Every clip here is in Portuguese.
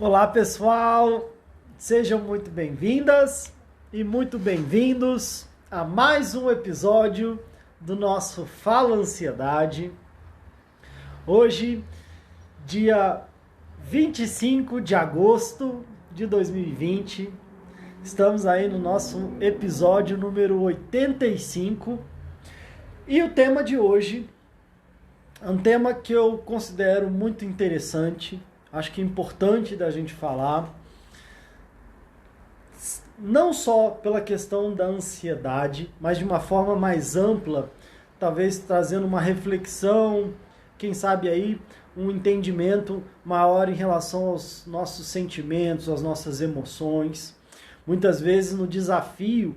Olá pessoal, sejam muito bem-vindas e muito bem-vindos a mais um episódio do nosso Fala Ansiedade. Hoje, dia 25 de agosto de 2020, estamos aí no nosso episódio número 85 e o tema de hoje é um tema que eu considero muito interessante. Acho que é importante da gente falar, não só pela questão da ansiedade, mas de uma forma mais ampla, talvez trazendo uma reflexão, quem sabe aí um entendimento maior em relação aos nossos sentimentos, às nossas emoções. Muitas vezes no desafio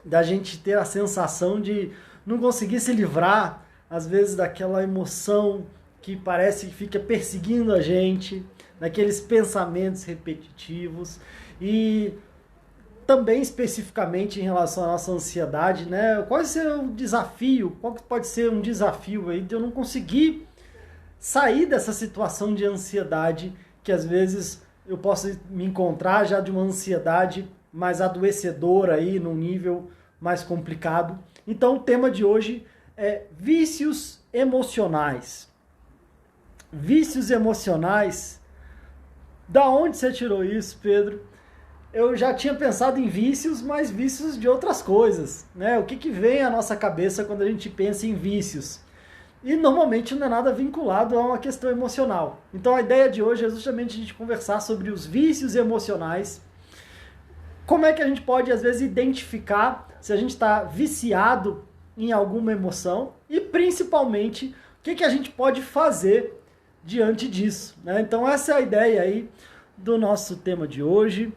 da gente ter a sensação de não conseguir se livrar, às vezes, daquela emoção que parece que fica perseguindo a gente, naqueles pensamentos repetitivos e também especificamente em relação à nossa ansiedade, né? Qual vai ser o desafio? Qual pode ser um desafio aí de eu não conseguir sair dessa situação de ansiedade que às vezes eu posso me encontrar já de uma ansiedade mais adoecedora aí, num nível mais complicado. Então o tema de hoje é vícios emocionais. Vícios emocionais? Da onde você tirou isso, Pedro? Eu já tinha pensado em vícios, mas vícios de outras coisas, né? O que vem à nossa cabeça quando a gente pensa em vícios? E normalmente não é nada vinculado a uma questão emocional. Então a ideia de hoje é justamente a gente conversar sobre os vícios emocionais. Como é que a gente pode, às vezes, identificar se a gente está viciado em alguma emoção e, principalmente, o que a gente pode fazer diante disso, né? Então essa é a ideia aí do nosso tema de hoje.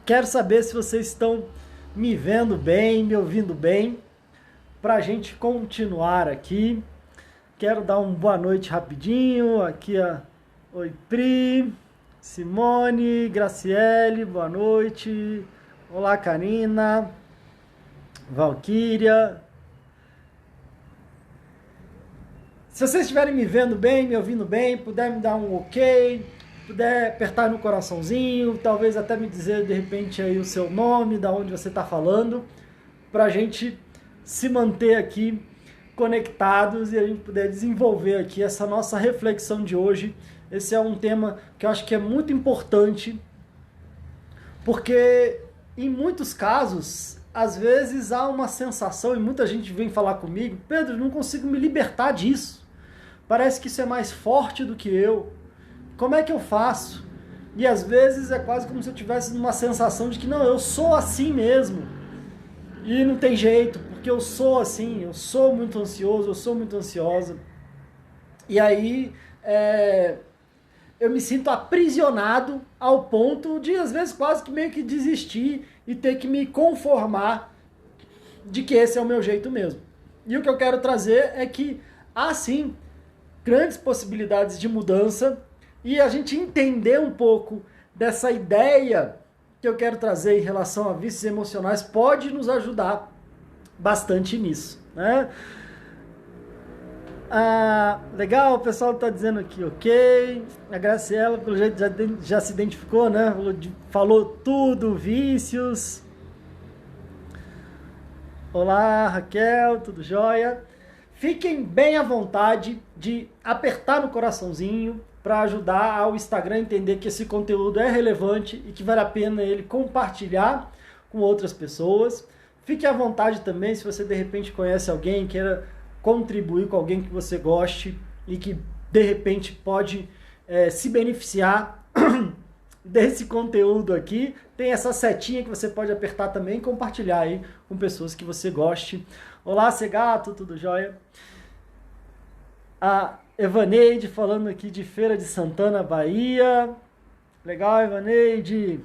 Quero saber se vocês estão me vendo bem, me ouvindo bem, para a gente continuar aqui. Quero dar uma boa noite rapidinho, aqui oi Pri, Simone, Graciele, boa noite. Olá Karina, Valquíria. Se vocês estiverem me vendo bem, me ouvindo bem, puder me dar um ok, puder apertar no coraçãozinho, talvez até me dizer de repente aí o seu nome, da onde você está falando, para a gente se manter aqui conectados e a gente puder desenvolver aqui essa nossa reflexão de hoje. Esse é um tema que eu acho que é muito importante, porque em muitos casos, às vezes há uma sensação, e muita gente vem falar comigo, Pedro, não consigo me libertar disso. Parece que isso é mais forte do que eu. Como é que eu faço? E às vezes é quase como se eu tivesse uma sensação de que não, eu sou assim mesmo. E não tem jeito, porque eu sou assim, eu sou muito ansioso, eu sou muito ansiosa. E aí eu me sinto aprisionado ao ponto de, às vezes, quase que meio que desistir e ter que me conformar de que esse é o meu jeito mesmo. E o que eu quero trazer é que há sim grandes possibilidades de mudança e a gente entender um pouco dessa ideia que eu quero trazer em relação a vícios emocionais pode nos ajudar bastante nisso, né? Legal, o pessoal está dizendo aqui, ok. A Graciela, pelo jeito, já se identificou, né? Falou tudo, vícios. Olá, Raquel, tudo jóia? Fiquem bem à vontade de apertar no coraçãozinho para ajudar ao Instagram a entender que esse conteúdo é relevante e que vale a pena ele compartilhar com outras pessoas. Fique à vontade também se você de repente conhece alguém, queira contribuir com alguém que você goste e que de repente pode se beneficiar desse conteúdo aqui. Tem essa setinha que você pode apertar também e compartilhar aí com pessoas que você goste. Olá, Segato, tudo jóia? A Evaneide falando aqui de Feira de Santana, Bahia. Legal, Evaneide.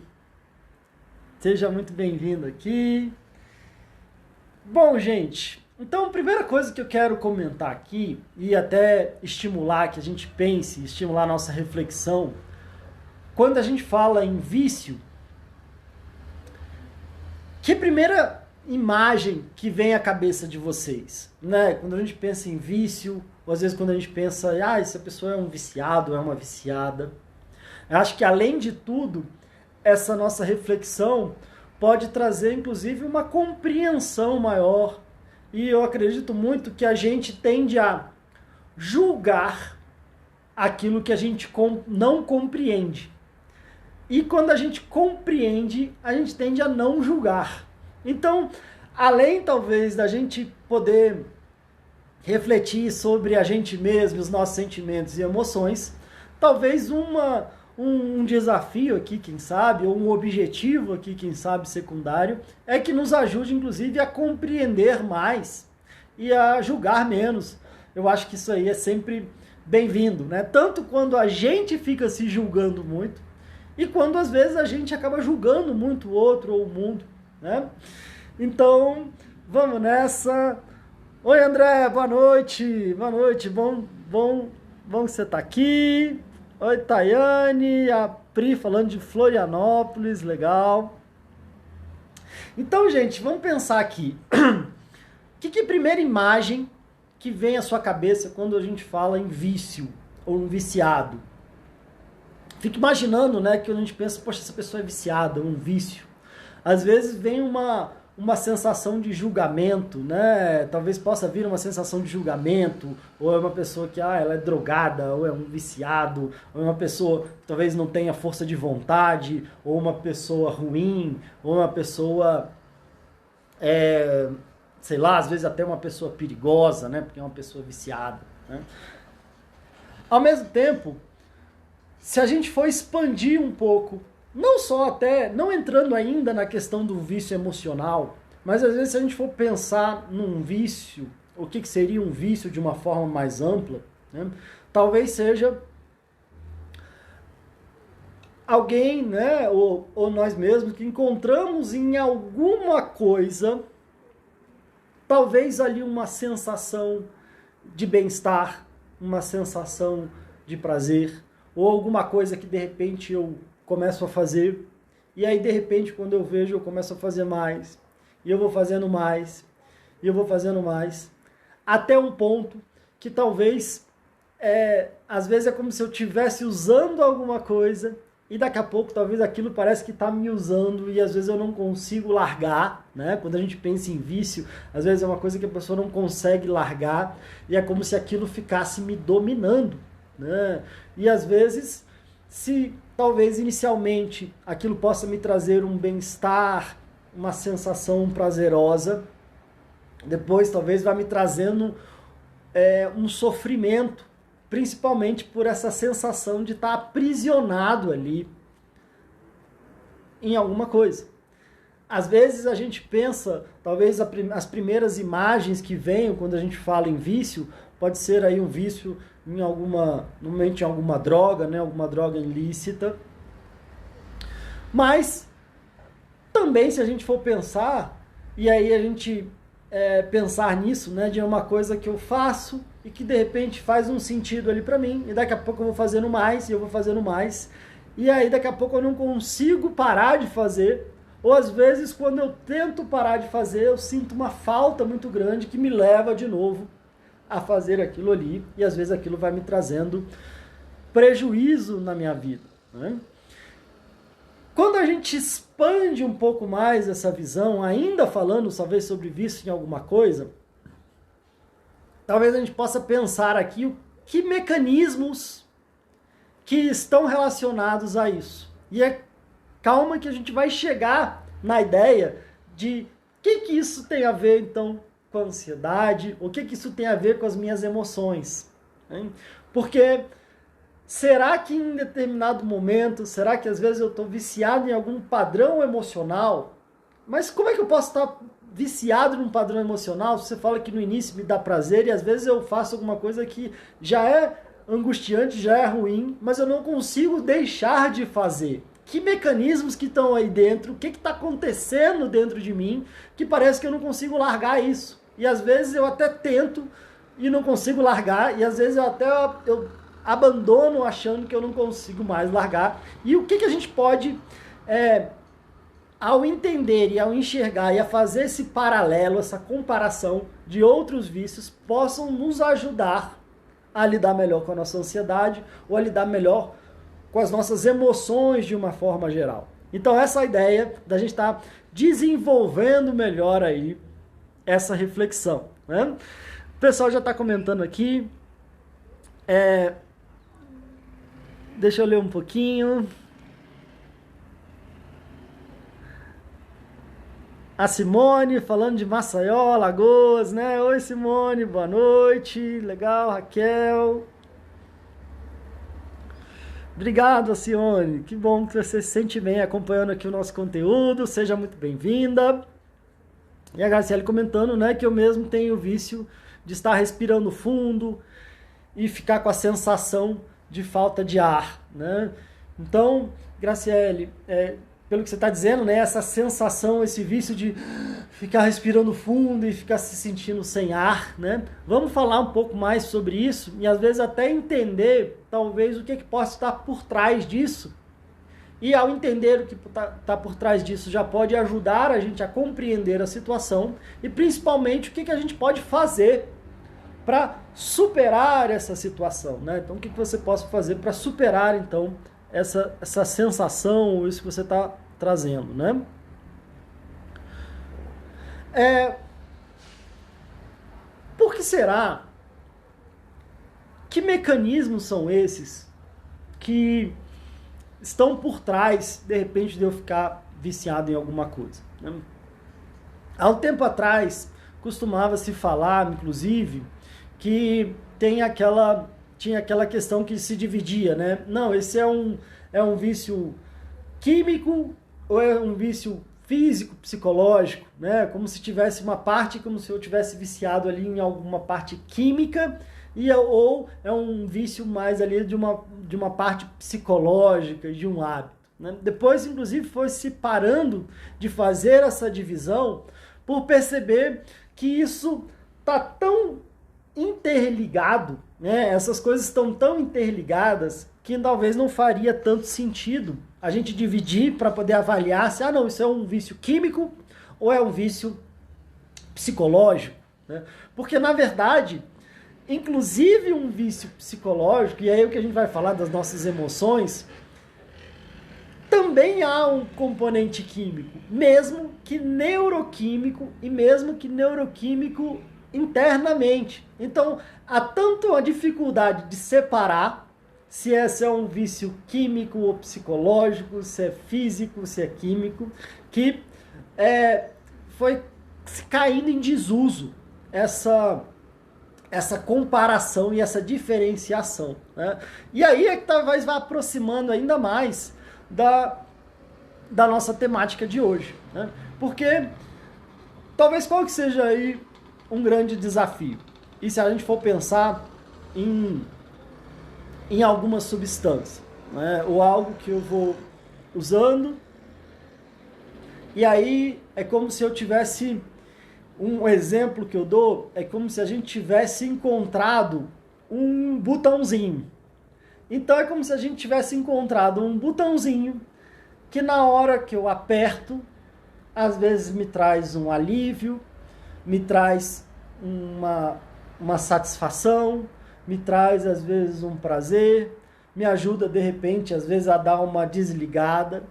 Seja muito bem-vindo aqui. Bom, gente, então a primeira coisa que eu quero comentar aqui e até estimular que a gente pense, estimular a nossa reflexão, quando a gente fala em vício, que primeira imagem que vem à cabeça de vocês, né? Quando a gente pensa em vício, ou às vezes quando a gente pensa, essa pessoa é um viciado, é uma viciada, Eu acho que, além de tudo, essa nossa reflexão pode trazer, inclusive, uma compreensão maior. E eu acredito muito que a gente tende a julgar aquilo que a gente não compreende. E quando a gente compreende, a gente tende a não julgar. Então, além talvez da gente poder refletir sobre a gente mesmo, os nossos sentimentos e emoções, talvez um desafio aqui, quem sabe, ou um objetivo aqui, quem sabe, secundário, é que nos ajude, inclusive, a compreender mais e a julgar menos. Eu acho que isso aí é sempre bem-vindo, né? Tanto quando a gente fica se julgando muito, e quando às vezes a gente acaba julgando muito o outro ou o mundo, né? Então, vamos nessa. Oi, André, boa noite. Boa noite, bom que você tá aqui. Oi, Tayane, a Pri falando de Florianópolis, legal. Então, gente, vamos pensar aqui. Que primeira imagem que vem à sua cabeça quando a gente fala em vício ou um viciado? Fico imaginando, né, que a gente pensa, poxa, essa pessoa é viciada, um vício. Às vezes vem uma sensação de julgamento, né? Talvez possa vir uma sensação de julgamento, ou é uma pessoa que ela é drogada, ou é um viciado, ou é uma pessoa que talvez não tenha força de vontade, ou uma pessoa ruim, ou uma pessoa, sei lá, às vezes até uma pessoa perigosa, né? Porque é uma pessoa viciada, né? Ao mesmo tempo, se a gente for expandir um pouco, não só até, não entrando ainda na questão do vício emocional, mas às vezes se a gente for pensar num vício, o que seria um vício de uma forma mais ampla, né? Talvez seja alguém, né, ou nós mesmos, que encontramos em alguma coisa, talvez ali uma sensação de bem-estar, uma sensação de prazer, ou alguma coisa que de repente eu começo a fazer, e aí de repente quando eu vejo eu começo a fazer mais, e eu vou fazendo mais, e eu vou fazendo mais, até um ponto que talvez, às vezes é como se eu estivesse usando alguma coisa, e daqui a pouco talvez aquilo parece que está me usando, e às vezes eu não consigo largar, né? Quando a gente pensa em vício, às vezes é uma coisa que a pessoa não consegue largar, e é como se aquilo ficasse me dominando, né? E às vezes, se talvez inicialmente aquilo possa me trazer um bem-estar, uma sensação prazerosa, depois talvez vá me trazendo um sofrimento, principalmente por essa sensação de estar aprisionado ali em alguma coisa. Às vezes a gente pensa, talvez as primeiras imagens que venham quando a gente fala em vício, pode ser aí um vício normalmente em alguma droga, né? Alguma droga ilícita. Mas também se a gente for pensar, e aí a gente pensar nisso, né? De uma coisa que eu faço e que de repente faz um sentido ali para mim, e daqui a pouco eu vou fazendo mais, e eu vou fazendo mais, e aí daqui a pouco eu não consigo parar de fazer, ou às vezes quando eu tento parar de fazer, eu sinto uma falta muito grande que me leva de novo a fazer aquilo ali, e às vezes aquilo vai me trazendo prejuízo na minha vida, né? Quando a gente expande um pouco mais essa visão, ainda falando talvez sobre vício em alguma coisa, talvez a gente possa pensar aqui que mecanismos que estão relacionados a isso. E calma que a gente vai chegar na ideia de o que isso tem a ver então com a ansiedade, o que isso tem a ver com as minhas emoções, né? Porque será que em determinado momento, será que às vezes eu estou viciado em algum padrão emocional? Mas como é que eu posso estar viciado num padrão emocional? Você fala que no início me dá prazer e às vezes eu faço alguma coisa que já é angustiante, já é ruim, mas eu não consigo deixar de fazer. Que mecanismos que estão aí dentro? O que está acontecendo dentro de mim que parece que eu não consigo largar isso? E às vezes eu até tento e não consigo largar, e às vezes eu abandono achando que eu não consigo mais largar. E o que a gente pode, ao entender e ao enxergar e a fazer esse paralelo, essa comparação de outros vícios, possam nos ajudar a lidar melhor com a nossa ansiedade ou a lidar melhor com as nossas emoções de uma forma geral. Então essa é a ideia da gente estar desenvolvendo melhor aí essa reflexão, né? O pessoal já está comentando aqui. Deixa eu ler um pouquinho. A Simone falando de Maceió, Alagoas, né? Oi, Simone, boa noite. Legal, Raquel. Obrigado, Simone. Que bom que você se sente bem acompanhando aqui o nosso conteúdo. Seja muito bem-vinda. E a Graciele comentando, né, que eu mesmo tenho o vício de estar respirando fundo e ficar com a sensação de falta de ar, né? Então, Graciele, pelo que você está dizendo, né, essa sensação, esse vício de ficar respirando fundo e ficar se sentindo sem ar, né? Vamos falar um pouco mais sobre isso e às vezes até entender, talvez, o que possa estar por trás disso. E ao entender o que está por trás disso, já pode ajudar a gente a compreender a situação e principalmente o que a gente pode fazer para superar essa situação, né? Então, o que você possa fazer para superar, então, essa sensação, isso que você está trazendo, né? Por que será? Que mecanismos são esses que estão por trás, de repente, de eu ficar viciado em alguma coisa, né? Há um tempo atrás, costumava-se falar, inclusive, que tinha aquela questão que se dividia, né? Não, esse é um vício químico ou é um vício físico, psicológico, né? Como se tivesse uma parte, como se eu tivesse viciado ali em alguma parte química, ou é um vício mais ali de uma parte psicológica, de um hábito, né? Depois, inclusive, foi se parando de fazer essa divisão por perceber que isso está tão interligado, né? Essas coisas estão tão interligadas que talvez não faria tanto sentido a gente dividir para poder avaliar se, não, isso é um vício químico ou é um vício psicológico, né? Porque, na verdade, inclusive um vício psicológico, e aí o que a gente vai falar das nossas emoções, também há um componente químico, mesmo que neuroquímico e mesmo que neuroquímico internamente. Então, há tanto a dificuldade de separar se esse é um vício químico ou psicológico, se é físico, se é químico, que foi caindo em desuso essa comparação e essa diferenciação, né? E aí é que talvez vá aproximando ainda mais da nossa temática de hoje, né? Porque talvez qual que seja aí um grande desafio? E se a gente for pensar em alguma substância, né? Ou algo que eu vou usando, e aí é como se eu tivesse... Um exemplo que eu dou é como se a gente tivesse encontrado um botãozinho. Então é como se a gente tivesse encontrado um botãozinho que na hora que eu aperto, às vezes me traz um alívio, me traz uma satisfação, me traz às vezes um prazer, me ajuda de repente às vezes a dar uma desligada.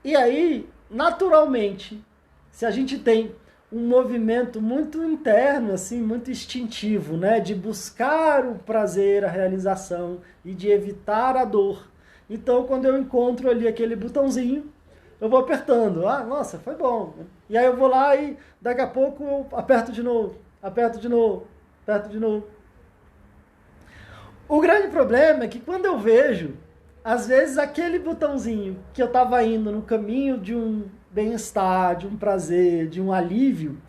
E aí, naturalmente, se a gente tem um movimento muito interno, assim, muito instintivo, né? De buscar o prazer, a realização e de evitar a dor. Então, quando eu encontro ali aquele botãozinho, eu vou apertando. Ah, nossa, foi bom. E aí eu vou lá e daqui a pouco eu aperto de novo, aperto de novo, aperto de novo. O grande problema é que quando eu vejo, às vezes aquele botãozinho que eu estava indo no caminho de um bem-estar, de um prazer, de um alívio,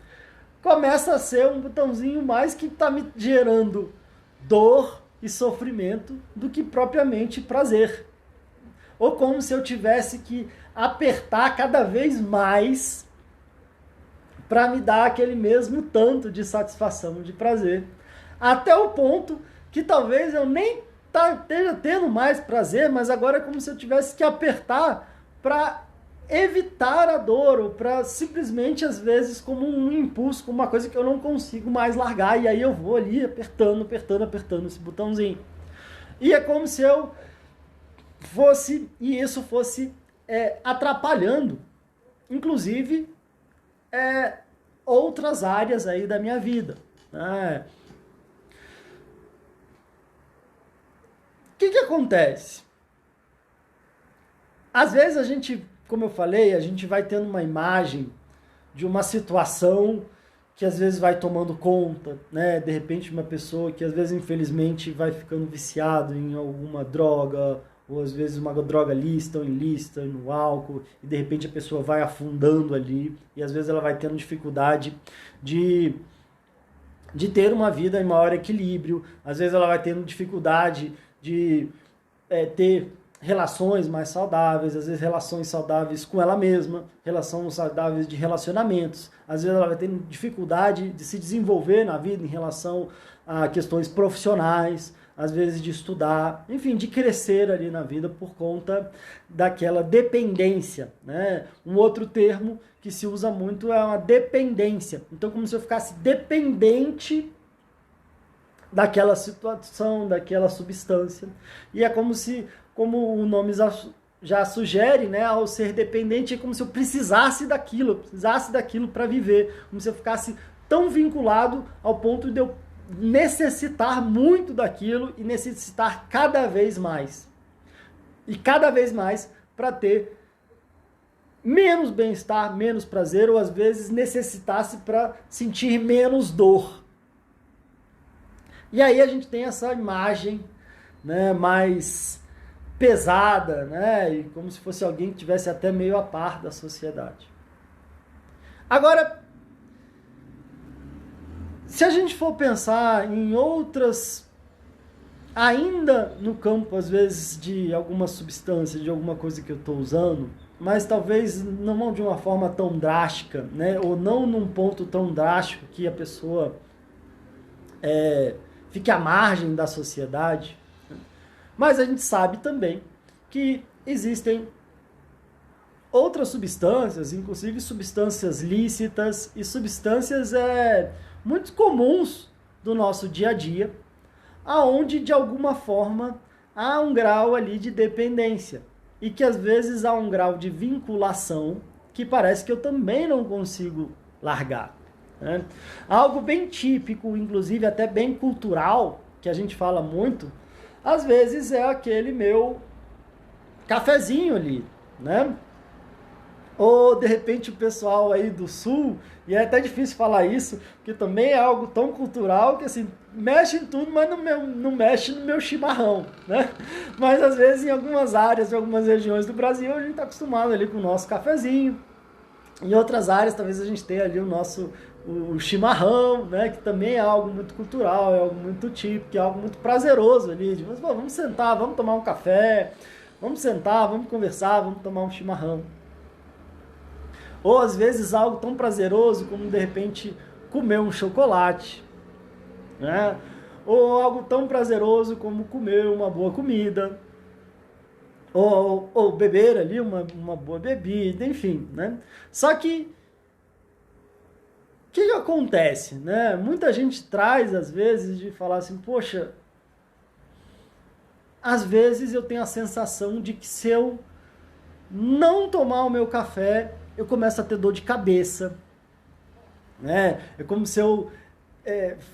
começa a ser um botãozinho mais que está me gerando dor e sofrimento do que propriamente prazer. Ou como se eu tivesse que apertar cada vez mais para me dar aquele mesmo tanto de satisfação, de prazer. Até o ponto que talvez eu nem esteja tendo mais prazer, mas agora é como se eu tivesse que apertar para evitar a dor, ou para simplesmente, às vezes, como um impulso, como uma coisa que eu não consigo mais largar, e aí eu vou ali apertando esse botãozinho. E é como se eu isso fosse atrapalhando, inclusive, outras áreas aí da minha vida. Né? O que acontece? Às vezes a gente, como eu falei, a gente vai tendo uma imagem de uma situação que às vezes vai tomando conta, né? De repente uma pessoa que às vezes infelizmente vai ficando viciado em alguma droga, ou às vezes uma droga lícita ou ilícita, no álcool, e de repente a pessoa vai afundando ali, e às vezes ela vai tendo dificuldade de ter uma vida em maior equilíbrio, às vezes ela vai tendo dificuldade de ter relações mais saudáveis, às vezes relações saudáveis com ela mesma, relações saudáveis de relacionamentos, às vezes ela vai ter dificuldade de se desenvolver na vida em relação a questões profissionais, às vezes de estudar, enfim, de crescer ali na vida por conta daquela dependência, né? Um outro termo que se usa muito é uma dependência. Então, como se eu ficasse dependente daquela situação, daquela substância. E é como o nome já sugere, né, ao ser dependente, é como se eu precisasse daquilo para viver, como se eu ficasse tão vinculado ao ponto de eu necessitar muito daquilo e necessitar cada vez mais. E cada vez mais para ter menos bem-estar, menos prazer, ou às vezes necessitasse para sentir menos dor. E aí a gente tem essa imagem, né, mais pesada, né, e como se fosse alguém que tivesse até meio a par da sociedade. Agora, se a gente for pensar em outras, ainda no campo, às vezes, de alguma substância, de alguma coisa que eu estou usando, mas talvez não de uma forma tão drástica, né, ou não num ponto tão drástico que a pessoa fique à margem da sociedade, mas a gente sabe também que existem outras substâncias, inclusive substâncias lícitas e substâncias muito comuns do nosso dia a dia, aonde de alguma forma há um grau ali de dependência e que às vezes há um grau de vinculação que parece que eu também não consigo largar. Né? Algo bem típico, inclusive até bem cultural, que a gente fala muito, às vezes é aquele meu cafezinho ali, né? Ou de repente o pessoal aí do sul, e é até difícil falar isso, porque também é algo tão cultural que assim, mexe em tudo, mas não mexe no meu chimarrão, né? Mas às vezes em algumas áreas, em algumas regiões do Brasil, a gente está acostumado ali com o nosso cafezinho. Em outras áreas, talvez a gente tenha ali o chimarrão, né, que também é algo muito cultural, é algo muito típico, é algo muito prazeroso ali. Mas, vamos sentar, vamos tomar um café, vamos sentar, vamos conversar, vamos tomar um chimarrão. Ou às vezes algo tão prazeroso como de repente comer um chocolate, né? Ou algo tão prazeroso como comer uma boa comida, ou beber ali uma boa bebida, enfim, né? Só que o que acontece, né? Muita gente traz, às vezes, de falar assim, poxa, às vezes eu tenho a sensação de que se eu não tomar o meu café, eu começo a ter dor de cabeça, né? É como se eu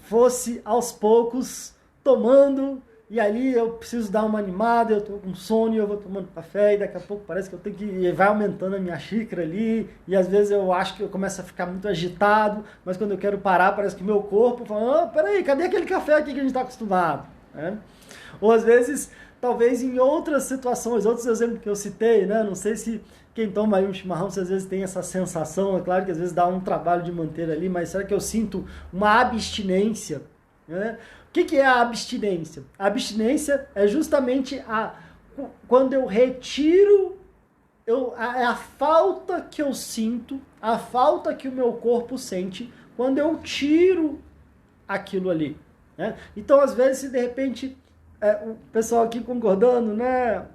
fosse aos poucos tomando, e ali eu preciso dar uma animada, eu tô com sono, eu vou tomando café, e daqui a pouco parece que eu tenho que... vai aumentando a minha xícara ali, e às vezes eu acho que eu começo a ficar muito agitado, mas quando eu quero parar, parece que meu corpo fala, peraí, cadê aquele café aqui que a gente está acostumado? Né? Ou às vezes, talvez em outras situações, outros exemplos que eu citei, né? Não sei se quem toma aí um chimarrão, se às vezes tem essa sensação, é claro que às vezes dá um trabalho de manter ali, mas será que eu sinto uma abstinência? Né? O que é a abstinência? A abstinência é justamente quando eu retiro, é a falta que eu sinto, a falta que o meu corpo sente quando eu tiro aquilo ali. Né? Então, às vezes, se de repente, o pessoal aqui concordando, né?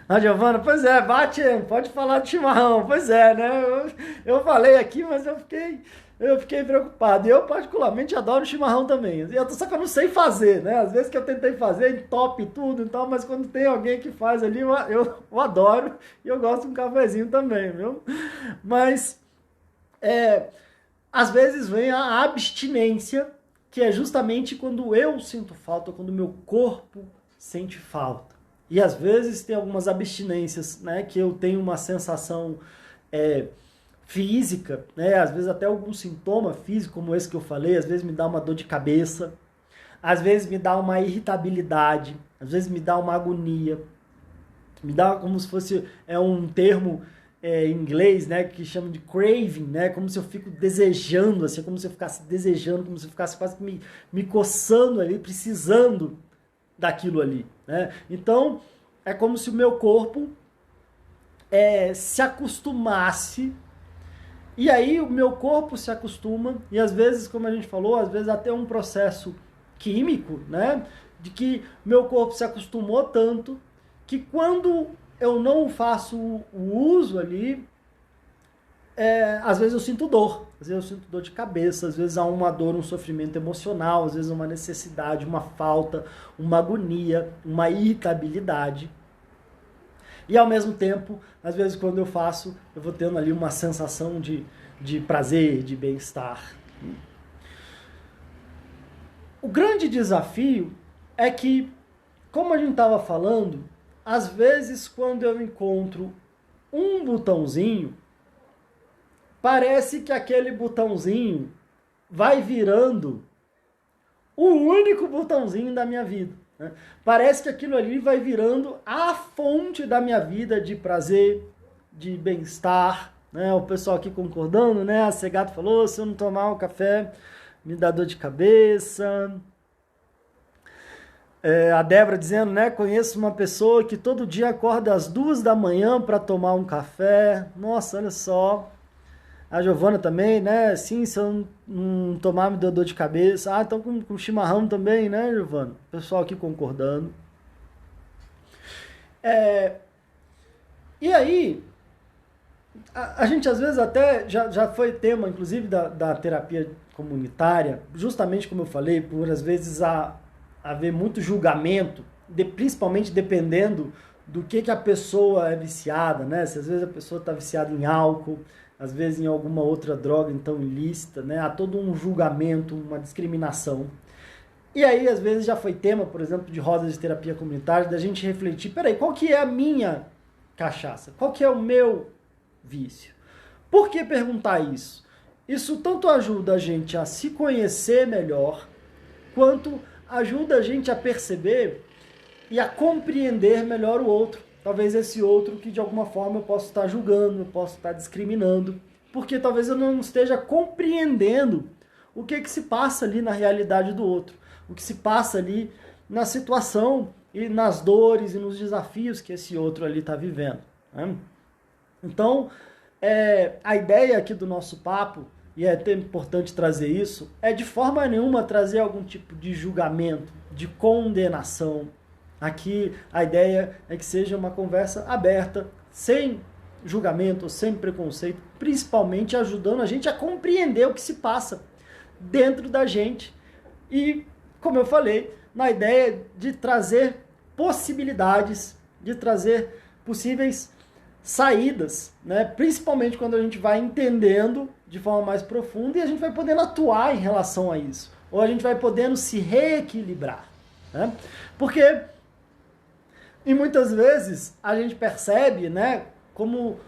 A Giovana, pois é, bate, pode falar de chimarrão, pois é, né? Eu falei aqui, mas eu fiquei eu fiquei preocupado. E eu, particularmente, adoro chimarrão também. Só que eu não sei fazer, né? Às vezes que eu tentei fazer, entope tudo e tal, mas quando tem alguém que faz ali, eu adoro. E eu gosto de um cafezinho também, viu? Mas, às vezes vem a abstinência, que é justamente quando eu sinto falta, quando o meu corpo sente falta. E às vezes tem algumas abstinências, né? Que eu tenho uma sensação... física, né? Às vezes até algum sintoma físico, como esse que eu falei, às vezes me dá uma dor de cabeça, às vezes me dá uma irritabilidade, às vezes me dá uma agonia, me dá como se fosse um termo em inglês, né, que chama de craving, né, como se eu fico desejando, assim, como se eu ficasse desejando, como se eu ficasse quase me coçando ali, precisando daquilo ali, né? Então, é como se o meu corpo se acostumasse. E aí o meu corpo se acostuma, e às vezes, como a gente falou, às vezes até um processo químico, né? De que meu corpo se acostumou tanto que quando eu não faço o uso ali, às vezes eu sinto dor. Às vezes eu sinto dor de cabeça, às vezes há uma dor, um sofrimento emocional, às vezes uma necessidade, uma falta, uma agonia, uma irritabilidade. E ao mesmo tempo, às vezes quando eu faço, eu vou tendo ali uma sensação de prazer, de bem-estar. O grande desafio é que, como a gente estava falando, às vezes quando eu encontro um botãozinho, parece que aquele botãozinho vai virando o único botãozinho da minha vida. Parece que aquilo ali vai virando a fonte da minha vida de prazer, de bem-estar, né? O pessoal aqui concordando, né? A Segato falou, se eu não tomar um café, me dá dor de cabeça. A Débora dizendo, né? Conheço uma pessoa que todo dia acorda às 2 da manhã para tomar um café. Nossa, olha só. A Giovana também, né? Sim, se eu não tomar, me deu dor de cabeça. Então com chimarrão também, né, Giovana? O pessoal aqui concordando. E aí, a gente às vezes até já foi tema, inclusive, da terapia comunitária, justamente como eu falei, por às vezes haver muito julgamento, principalmente dependendo do que a pessoa é viciada, né? Se às vezes a pessoa está viciada em álcool, às vezes em alguma outra droga então ilícita, né? Há todo um julgamento, uma discriminação. E aí, às vezes, já foi tema, por exemplo, de rodas de terapia comunitária, da gente refletir, peraí, qual que é a minha cachaça? Qual que é o meu vício? Por que perguntar isso? Isso tanto ajuda a gente a se conhecer melhor, quanto ajuda a gente a perceber e a compreender melhor o outro. Talvez esse outro que de alguma forma eu posso estar julgando, eu posso estar discriminando, porque talvez eu não esteja compreendendo o que se passa ali na realidade do outro, o que se passa ali na situação e nas dores e nos desafios que esse outro ali está vivendo, né? Então, a ideia aqui do nosso papo, e é até importante trazer isso, é de forma nenhuma trazer algum tipo de julgamento, de condenação. Aqui a ideia é que seja uma conversa aberta, sem julgamento, sem preconceito, principalmente ajudando a gente a compreender o que se passa dentro da gente. E, como eu falei, na ideia de trazer possibilidades, de trazer possíveis saídas, né? Principalmente quando a gente vai entendendo de forma mais profunda e a gente vai podendo atuar em relação a isso. Ou a gente vai podendo se reequilibrar, né? Porque... E muitas vezes a gente percebe, né, como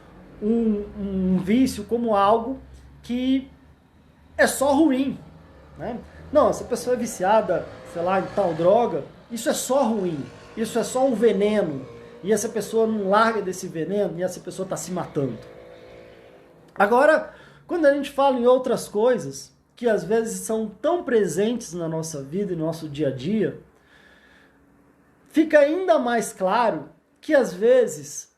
um vício, como algo que é só ruim, né? Não, essa pessoa é viciada, sei lá, em tal droga, isso é só ruim, isso é só um veneno, e essa pessoa não larga desse veneno e essa pessoa está se matando. Agora, quando a gente fala em outras coisas, que às vezes são tão presentes na nossa vida e no nosso dia a dia, fica ainda mais claro que, às vezes,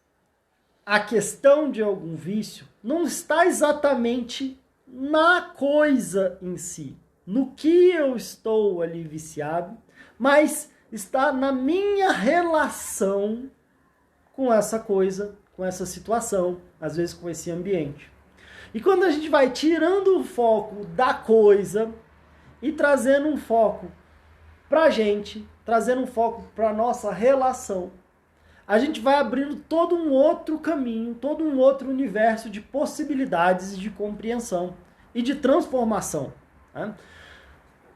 a questão de algum vício não está exatamente na coisa em si, no que eu estou ali viciado, mas está na minha relação com essa coisa, com essa situação, às vezes com esse ambiente. E quando a gente vai tirando o foco da coisa e trazendo um foco pra gente, trazendo um foco pra nossa relação, a gente vai abrindo todo um outro caminho, todo um outro universo de possibilidades e de compreensão e de transformação, né?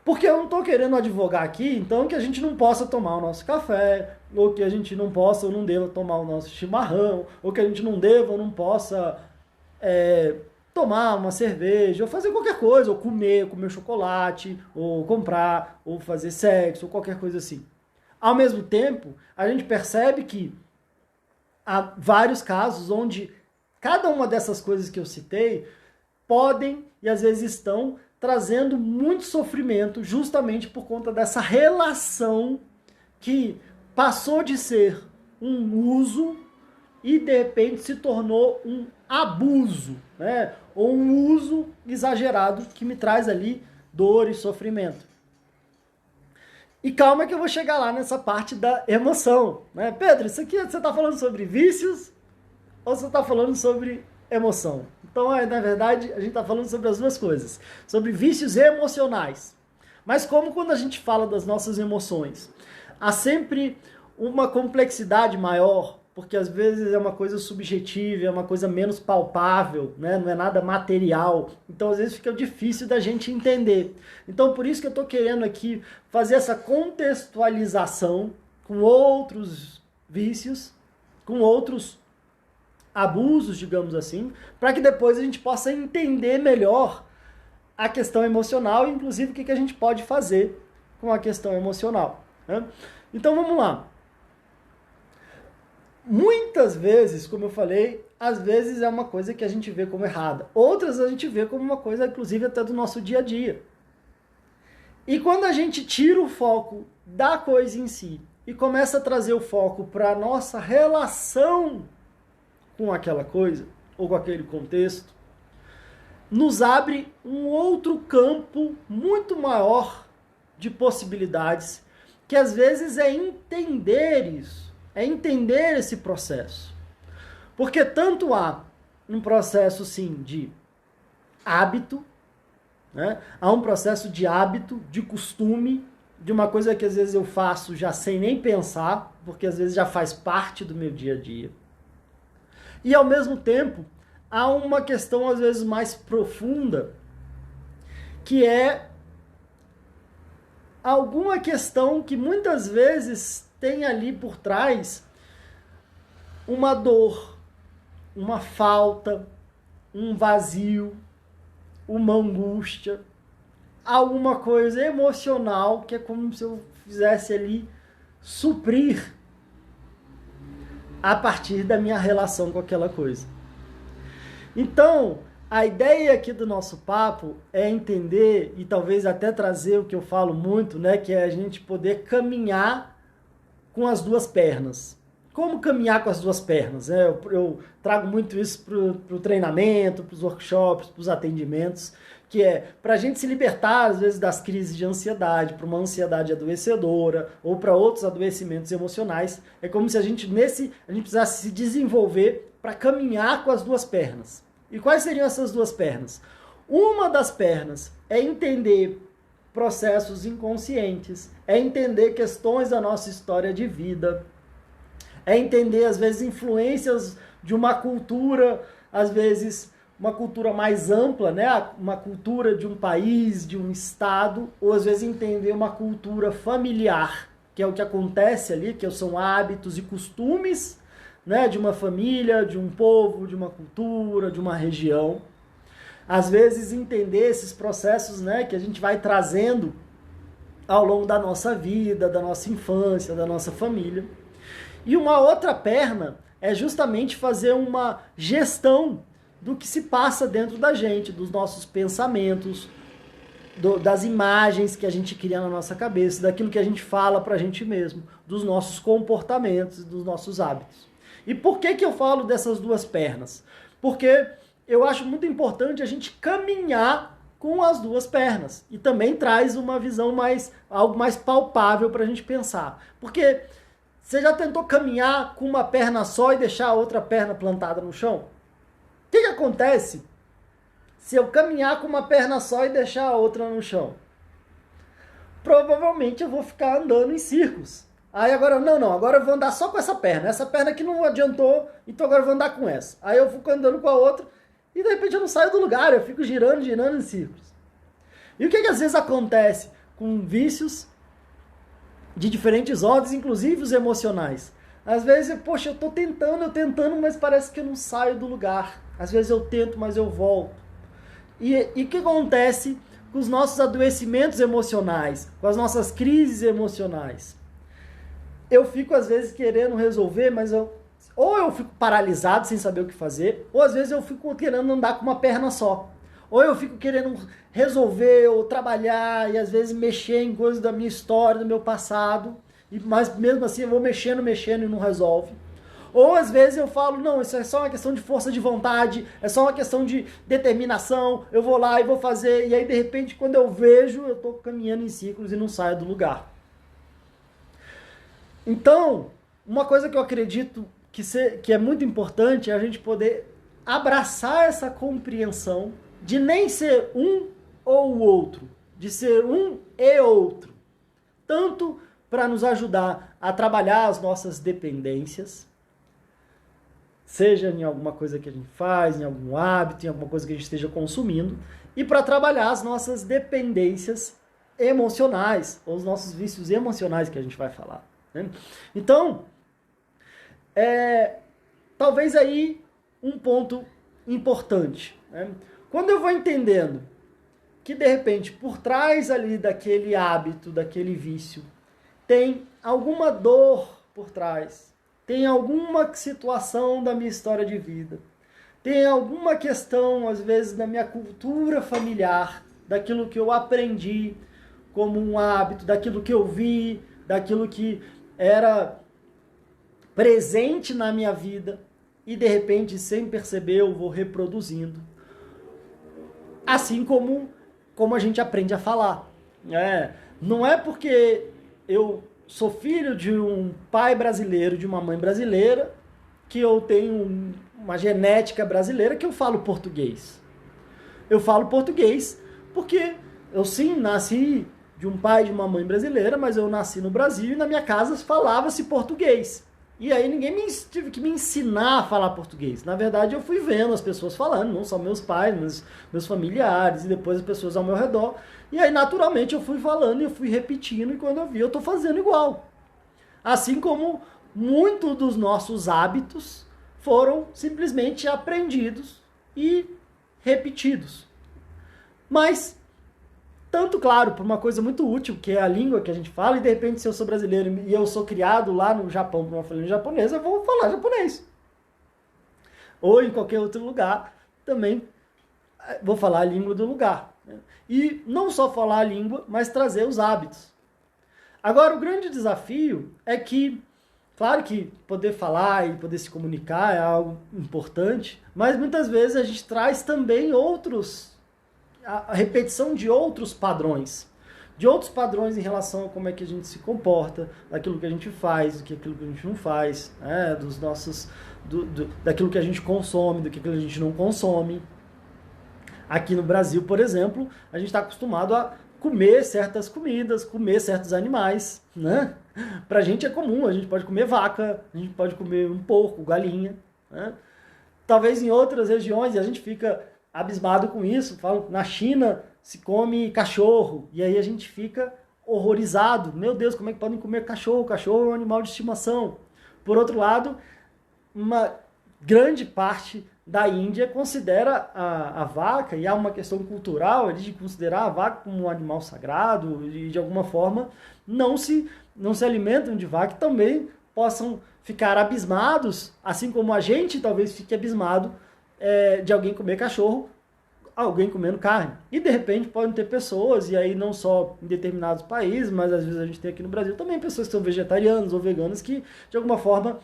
Porque eu não estou querendo advogar aqui, então, que a gente não possa tomar o nosso café, ou que a gente não possa ou não deva tomar o nosso chimarrão, ou que a gente não deva ou não possa tomar uma cerveja, ou fazer qualquer coisa, ou comer chocolate, ou comprar, ou fazer sexo, ou qualquer coisa assim. Ao mesmo tempo, a gente percebe que há vários casos onde cada uma dessas coisas que eu citei podem e às vezes estão trazendo muito sofrimento justamente por conta dessa relação que passou de ser um uso e de repente se tornou um abuso, né? Ou um uso exagerado que me traz ali dor e sofrimento. E calma que eu vou chegar lá nessa parte da emoção, né? Pedro, isso aqui você está falando sobre vícios ou você está falando sobre emoção? Então, na verdade, a gente está falando sobre as duas coisas, sobre vícios emocionais. Mas como quando a gente fala das nossas emoções, há sempre uma complexidade maior, porque às vezes é uma coisa subjetiva, é uma coisa menos palpável, né? Não é nada material. Então, às vezes fica difícil da gente entender. Então, por isso que eu estou querendo aqui fazer essa contextualização com outros vícios, com outros abusos, digamos assim, para que depois a gente possa entender melhor a questão emocional e, inclusive, o que a gente pode fazer com a questão emocional, né? Então, vamos lá. Muitas vezes, como eu falei, às vezes é uma coisa que a gente vê como errada. Outras a gente vê como uma coisa, inclusive, até do nosso dia a dia. E quando a gente tira o foco da coisa em si e começa a trazer o foco para a nossa relação com aquela coisa, ou com aquele contexto, nos abre um outro campo muito maior de possibilidades, que às vezes é entender isso, é entender esse processo. Porque tanto há um processo, sim, de hábito, né? Há um processo de hábito, de costume, de uma coisa que às vezes eu faço já sem nem pensar, porque às vezes já faz parte do meu dia a dia. E ao mesmo tempo, há uma questão às vezes mais profunda, que é alguma questão que muitas vezes tem ali por trás uma dor, uma falta, um vazio, uma angústia, alguma coisa emocional que é como se eu fizesse ali suprir a partir da minha relação com aquela coisa. Então, a ideia aqui do nosso papo é entender e talvez até trazer o que eu falo muito, né, que é a gente poder caminhar com as duas pernas. Como caminhar com as duas pernas? Eu trago muito isso para o treinamento, para os workshops, para os atendimentos, que é para a gente se libertar, às vezes, das crises de ansiedade, para uma ansiedade adoecedora ou para outros adoecimentos emocionais. É como se a gente precisasse se desenvolver para caminhar com as duas pernas. E quais seriam essas duas pernas? Uma das pernas é entender processos inconscientes, é entender questões da nossa história de vida, é entender, às vezes, influências de uma cultura, às vezes, uma cultura mais ampla, né? Uma cultura de um país, de um estado, ou às vezes entender uma cultura familiar, que é o que acontece ali, que são hábitos e costumes, né? De uma família, de um povo, de uma cultura, de uma região. Às vezes entender esses processos, né? Que a gente vai trazendo ao longo da nossa vida, da nossa infância, da nossa família. E uma outra perna é justamente fazer uma gestão do que se passa dentro da gente, dos nossos pensamentos, das imagens que a gente cria na nossa cabeça, daquilo que a gente fala pra gente mesmo, dos nossos comportamentos, dos nossos hábitos. E por que eu falo dessas duas pernas? Porque eu acho muito importante a gente caminhar com as duas pernas. E também traz uma visão algo mais palpável pra gente pensar. Porque você já tentou caminhar com uma perna só e deixar a outra perna plantada no chão? O que acontece se eu caminhar com uma perna só e deixar a outra no chão? Provavelmente eu vou ficar andando em círculos. Aí agora, não, agora eu vou andar só com essa perna que não adiantou, então agora eu vou andar com essa. Aí eu fico andando com a outra e de repente eu não saio do lugar, eu fico girando em círculos. E o que às vezes acontece com vícios de diferentes ordens, inclusive os emocionais? Às vezes, poxa, eu tô tentando, mas parece que eu não saio do lugar. Às vezes eu tento, mas eu volto. E o que acontece com os nossos adoecimentos emocionais, com as nossas crises emocionais? Eu fico, às vezes, querendo resolver, mas ou eu fico paralisado sem saber o que fazer, ou às vezes eu fico querendo andar com uma perna só. Ou eu fico querendo resolver ou trabalhar e às vezes mexer em coisas da minha história, do meu passado, mas mesmo assim eu vou mexendo e não resolve. Ou às vezes eu falo, não, isso é só uma questão de força de vontade, é só uma questão de determinação, eu vou lá e vou fazer, e aí de repente quando eu vejo, eu estou caminhando em círculos e não saio do lugar. Então, uma coisa que eu acredito que é muito importante é a gente poder abraçar essa compreensão de nem ser um ou o outro, de ser um e outro. Tanto para nos ajudar a trabalhar as nossas dependências, seja em alguma coisa que a gente faz, em algum hábito, em alguma coisa que a gente esteja consumindo, e para trabalhar as nossas dependências emocionais, ou os nossos vícios emocionais que a gente vai falar. Né? Então, talvez aí um ponto importante. Né? Quando eu vou entendendo que, de repente, por trás ali daquele hábito, daquele vício, tem alguma dor por trás, tem alguma situação da minha história de vida, tem alguma questão, às vezes, da minha cultura familiar, daquilo que eu aprendi como um hábito, daquilo que eu vi, daquilo que era presente na minha vida e, de repente, sem perceber, eu vou reproduzindo. Assim como a gente aprende a falar. Não é porque eu sou filho de um pai brasileiro, de uma mãe brasileira, que eu tenho uma genética brasileira que eu falo português. Eu falo português porque eu sim nasci de um pai e de uma mãe brasileira, mas eu nasci no Brasil e na minha casa falava-se português. E aí tive que me ensinar a falar português. Na verdade, eu fui vendo as pessoas falando, não só meus pais, mas meus familiares e depois as pessoas ao meu redor. E aí, naturalmente, eu fui falando e eu fui repetindo e quando eu vi, eu estou fazendo igual. Assim como muitos dos nossos hábitos foram simplesmente aprendidos e repetidos. Mas, tanto, claro, por uma coisa muito útil, que é a língua que a gente fala, e de repente se eu sou brasileiro e eu sou criado lá no Japão por uma família japonesa, eu vou falar japonês. Ou em qualquer outro lugar, também vou falar a língua do lugar. E não só falar a língua, mas trazer os hábitos. Agora, o grande desafio é que, claro que poder falar e poder se comunicar é algo importante, mas muitas vezes a gente traz também a repetição de outros padrões em relação a como é que a gente se comporta, daquilo que a gente faz, daquilo que a gente não faz, daquilo que a gente consome, daquilo que a gente não consome. Aqui no Brasil, por exemplo, a gente está acostumado a comer certas comidas, comer certos animais, né? Pra gente é comum, a gente pode comer vaca, a gente pode comer um porco, galinha, né? Talvez em outras regiões, e a gente fica abismado com isso, falam que na China se come cachorro, e aí a gente fica horrorizado. Meu Deus, como é que podem comer cachorro? Cachorro é um animal de estimação. Por outro lado, uma grande parte da Índia considera a vaca, e há uma questão cultural ali de considerar a vaca como um animal sagrado, e de alguma forma não se alimentam de vaca, e também possam ficar abismados, assim como a gente talvez fique abismado de alguém comer cachorro, alguém comendo carne. E de repente podem ter pessoas, e aí não só em determinados países, mas às vezes a gente tem aqui no Brasil também pessoas que são vegetarianos ou veganas que de alguma forma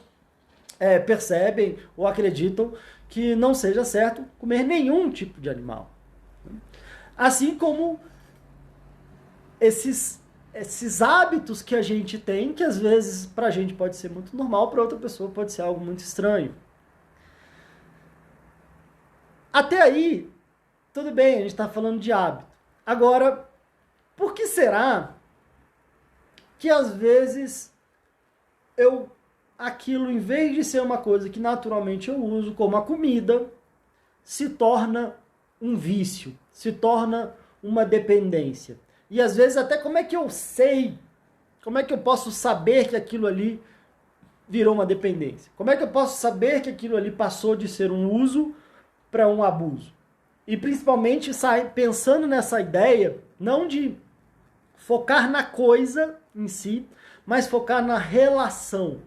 percebem ou acreditam que não seja certo comer nenhum tipo de animal. Assim como esses hábitos que a gente tem, que às vezes pra gente pode ser muito normal, para outra pessoa pode ser algo muito estranho. Até aí, tudo bem, a gente está falando de hábito. Agora, por que será que às vezes aquilo, em vez de ser uma coisa que naturalmente eu uso, como a comida, se torna um vício, se torna uma dependência? E às vezes até como é que eu sei, como é que eu posso saber que aquilo ali virou uma dependência? Como é que eu posso saber que aquilo ali passou de ser um uso para um abuso? E principalmente pensando nessa ideia, não de focar na coisa em si, mas focar na relação.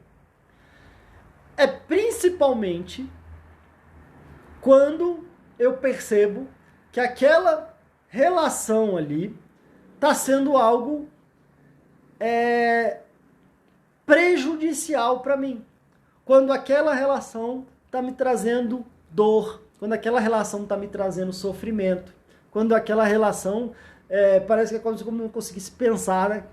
É principalmente quando eu percebo que aquela relação ali está sendo algo prejudicial para mim. Quando aquela relação está me trazendo dor, quando aquela relação está me trazendo sofrimento, quando aquela relação parece que é como se eu não conseguisse pensar, né,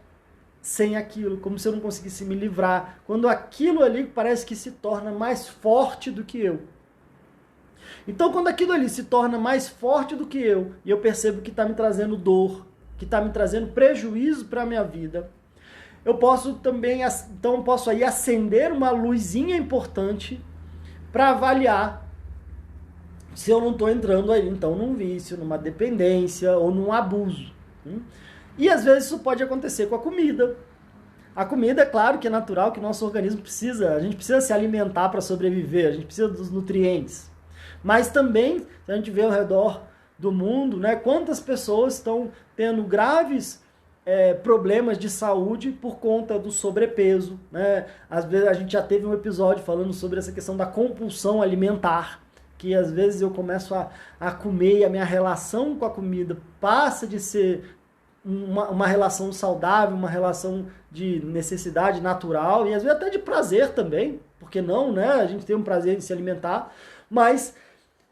sem aquilo, como se eu não conseguisse me livrar, quando aquilo ali parece que se torna mais forte do que eu. Então, quando aquilo ali se torna mais forte do que eu, e eu percebo que está me trazendo dor, que está me trazendo prejuízo para a minha vida, eu posso também, então eu posso aí acender uma luzinha importante para avaliar se eu não estou entrando aí, então, num vício, numa dependência ou num abuso. E às vezes isso pode acontecer com a comida. A comida, é claro que é natural, que o nosso organismo precisa, a gente precisa se alimentar para sobreviver, a gente precisa dos nutrientes. Mas também, se a gente vê ao redor do mundo, né, quantas pessoas estão tendo graves problemas de saúde por conta do sobrepeso, né? Às vezes a gente já teve um episódio falando sobre essa questão da compulsão alimentar, que às vezes eu começo a comer e a minha relação com a comida passa de ser uma relação saudável, uma relação de necessidade natural e às vezes até de prazer também, porque não, né? A gente tem um prazer em se alimentar, mas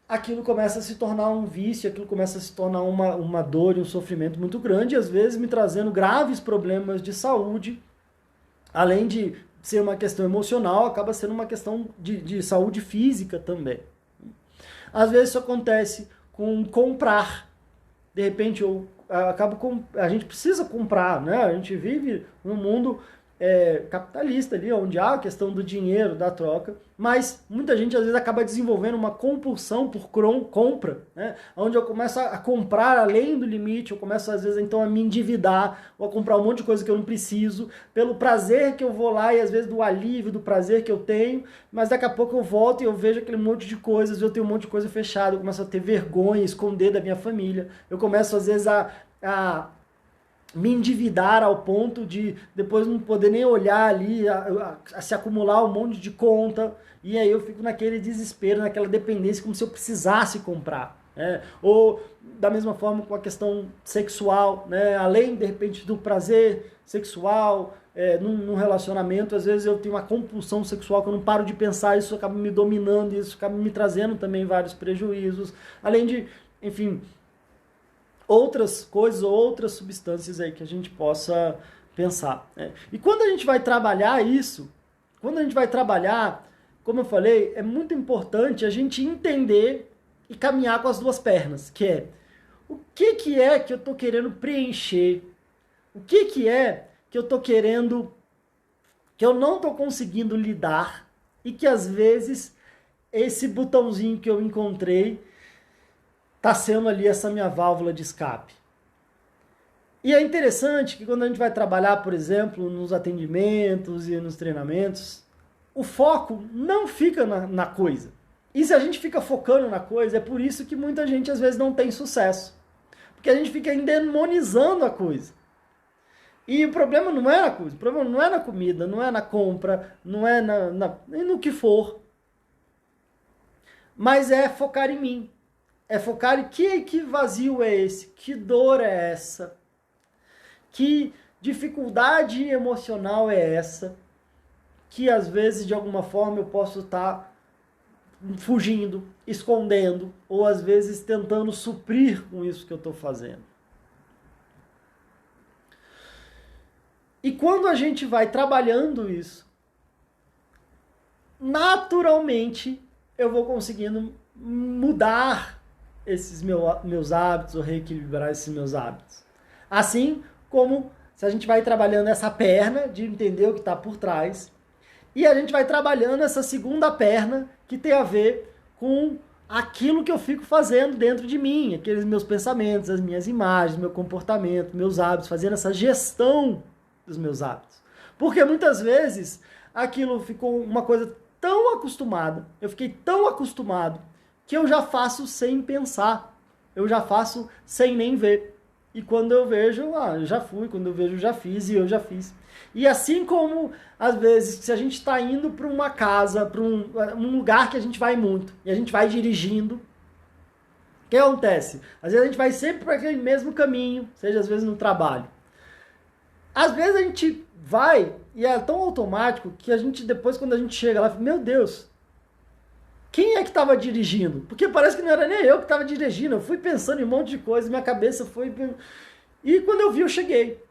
aquilo começa a se tornar um vício, aquilo começa a se tornar uma dor e um sofrimento muito grande, e às vezes me trazendo graves problemas de saúde, além de ser uma questão emocional, acaba sendo uma questão de saúde física também. Às vezes isso acontece com comprar. De repente a gente precisa comprar, né? A gente vive num mundo capitalista ali, onde há a questão do dinheiro, da troca, mas muita gente às vezes acaba desenvolvendo uma compulsão por compra, né? Onde eu começo a comprar além do limite, eu começo às vezes então a me endividar, ou a comprar um monte de coisa que eu não preciso, pelo prazer que eu vou lá e às vezes do alívio, do prazer que eu tenho, mas daqui a pouco eu volto e eu vejo aquele monte de coisas, eu tenho um monte de coisa fechada, eu começo a ter vergonha, esconder da minha família, eu começo às vezes a me endividar ao ponto de depois não poder nem olhar ali, a se acumular um monte de conta, e aí eu fico naquele desespero, naquela dependência, como se eu precisasse comprar. Né? Ou da mesma forma com a questão sexual, né? Além de repente do prazer sexual, num relacionamento, às vezes eu tenho uma compulsão sexual que eu não paro de pensar, isso acaba me dominando, isso acaba me trazendo também vários prejuízos, além de, enfim, outras coisas, outras substâncias aí que a gente possa pensar. Né? E quando a gente vai trabalhar isso, como eu falei, é muito importante a gente entender e caminhar com as duas pernas, que é o que é que eu estou querendo preencher, o que é que eu estou querendo, que eu não estou conseguindo lidar e que às vezes esse botãozinho que eu encontrei está sendo ali essa minha válvula de escape. E é interessante que quando a gente vai trabalhar, por exemplo, nos atendimentos e nos treinamentos, o foco não fica na coisa. E se a gente fica focando na coisa, é por isso que muita gente às vezes não tem sucesso. Porque a gente fica endemonizando a coisa. E o problema não é na coisa, o problema não é na comida, não é na compra, não é no que for. Mas é focar em mim. É focar em que vazio é esse, que dor é essa, que dificuldade emocional é essa, que às vezes de alguma forma eu posso estar fugindo, escondendo, ou às vezes tentando suprir com isso que eu estou fazendo. E quando a gente vai trabalhando isso, naturalmente eu vou conseguindo mudar esses meus hábitos ou reequilibrar esses meus hábitos. Assim como se a gente vai trabalhando essa perna de entender o que está por trás e a gente vai trabalhando essa segunda perna que tem a ver com aquilo que eu fico fazendo dentro de mim, aqueles meus pensamentos, as minhas imagens, meu comportamento, meus hábitos, fazendo essa gestão dos meus hábitos. Porque muitas vezes aquilo ficou uma coisa tão acostumada, eu fiquei tão acostumado, que eu já faço sem pensar, eu já faço sem nem ver. E quando eu vejo, eu já fui, quando eu vejo, eu já fiz e eu já fiz. E assim como, às vezes, se a gente está indo para uma casa, para um lugar que a gente vai muito, e a gente vai dirigindo, o que acontece? Às vezes a gente vai sempre para aquele mesmo caminho, seja às vezes no trabalho. Às vezes a gente vai e é tão automático que a gente, depois, quando a gente chega lá, meu Deus, quem é que estava dirigindo? Porque parece que não era nem eu que estava dirigindo. Eu fui pensando em um monte de coisa, minha cabeça foi... E quando eu vi, eu cheguei.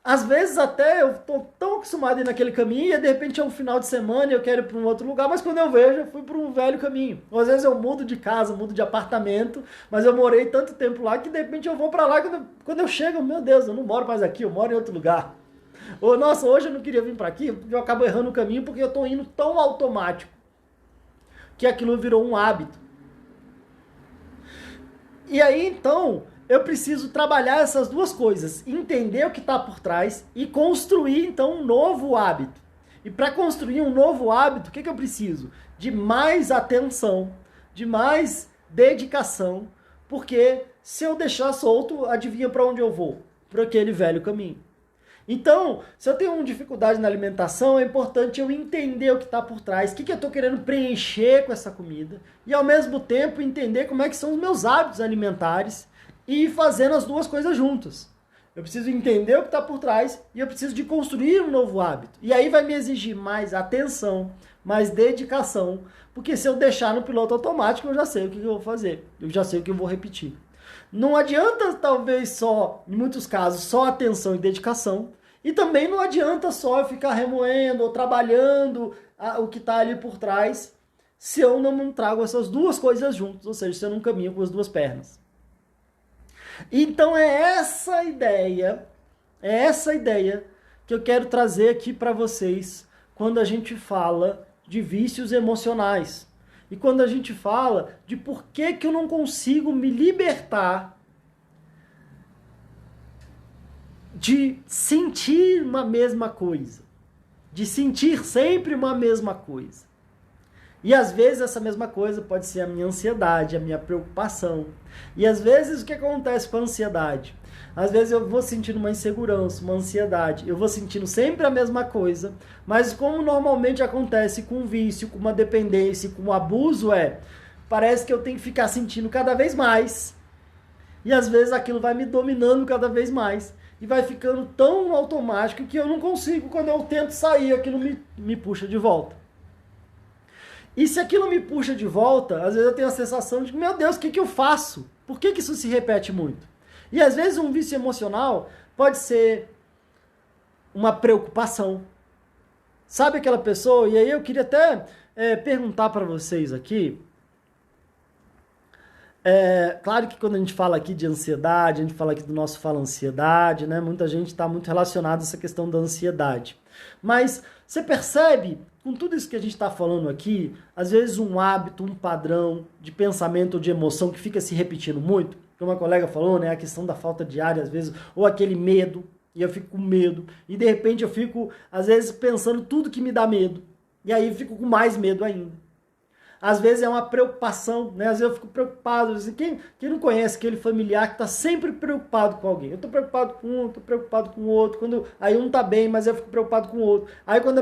Às vezes até eu tô tão acostumado a ir naquele caminho e de repente é um final de semana e eu quero ir para um outro lugar, mas quando eu vejo, eu fui para um velho caminho. Ou às vezes eu mudo de casa, mudo de apartamento, mas eu morei tanto tempo lá que de repente eu vou para lá, quando eu chego, meu Deus, eu não moro mais aqui, eu moro em outro lugar. Ou, nossa, hoje eu não queria vir para aqui, eu acabo errando o caminho porque eu tô indo tão automático que aquilo virou um hábito. E aí, então, eu preciso trabalhar essas duas coisas, entender o que está por trás e construir, então, um novo hábito. E para construir um novo hábito, o que eu preciso? De mais atenção, de mais dedicação, porque se eu deixar solto, adivinha para onde eu vou? Para aquele velho caminho. Então, se eu tenho uma dificuldade na alimentação, é importante eu entender o que está por trás, o que eu estou querendo preencher com essa comida, e ao mesmo tempo entender como é que são os meus hábitos alimentares e ir fazendo as duas coisas juntas. Eu preciso entender o que está por trás e eu preciso de construir um novo hábito. E aí vai me exigir mais atenção, mais dedicação, porque se eu deixar no piloto automático, eu já sei o que eu vou fazer, eu já sei o que eu vou repetir. Não adianta, talvez, só, em muitos casos, só atenção e dedicação. E também não adianta só eu ficar remoendo ou trabalhando o que está ali por trás se eu não trago essas duas coisas juntas, ou seja, se eu não caminho com as duas pernas. Então é essa ideia que eu quero trazer aqui para vocês quando a gente fala de vícios emocionais. E quando a gente fala de por que eu não consigo me libertar de sentir uma mesma coisa. De sentir sempre uma mesma coisa. E às vezes essa mesma coisa pode ser a minha ansiedade, a minha preocupação. E às vezes o que acontece com a ansiedade? Às vezes eu vou sentindo uma insegurança, uma ansiedade, eu vou sentindo sempre a mesma coisa, mas como normalmente acontece com o vício, com uma dependência, com o abuso, parece que eu tenho que ficar sentindo cada vez mais, e às vezes aquilo vai me dominando cada vez mais, e vai ficando tão automático que eu não consigo, quando eu tento sair, aquilo me puxa de volta. E se aquilo me puxa de volta, às vezes eu tenho a sensação de, meu Deus, o que eu faço? Por que isso se repete muito? E às vezes um vício emocional pode ser uma preocupação. Sabe aquela pessoa? E aí eu queria até perguntar para vocês aqui. Claro que quando a gente fala aqui de ansiedade, a gente fala aqui do nosso Fala Ansiedade, né? Muita gente está muito relacionada a essa questão da ansiedade. Mas você percebe, com tudo isso que a gente está falando aqui, às vezes um hábito, um padrão de pensamento ou de emoção que fica se repetindo muito, como a colega falou, né, a questão da falta de ar, às vezes, ou aquele medo, e eu fico com medo, e de repente eu fico, às vezes, pensando tudo que me dá medo, e aí eu fico com mais medo ainda. Às vezes é uma preocupação, né? Às vezes eu fico preocupado. Assim, quem não conhece aquele familiar que está sempre preocupado com alguém? Eu estou preocupado com um, estou preocupado com o outro. Aí um está bem, mas eu fico preocupado com o outro. Aí quando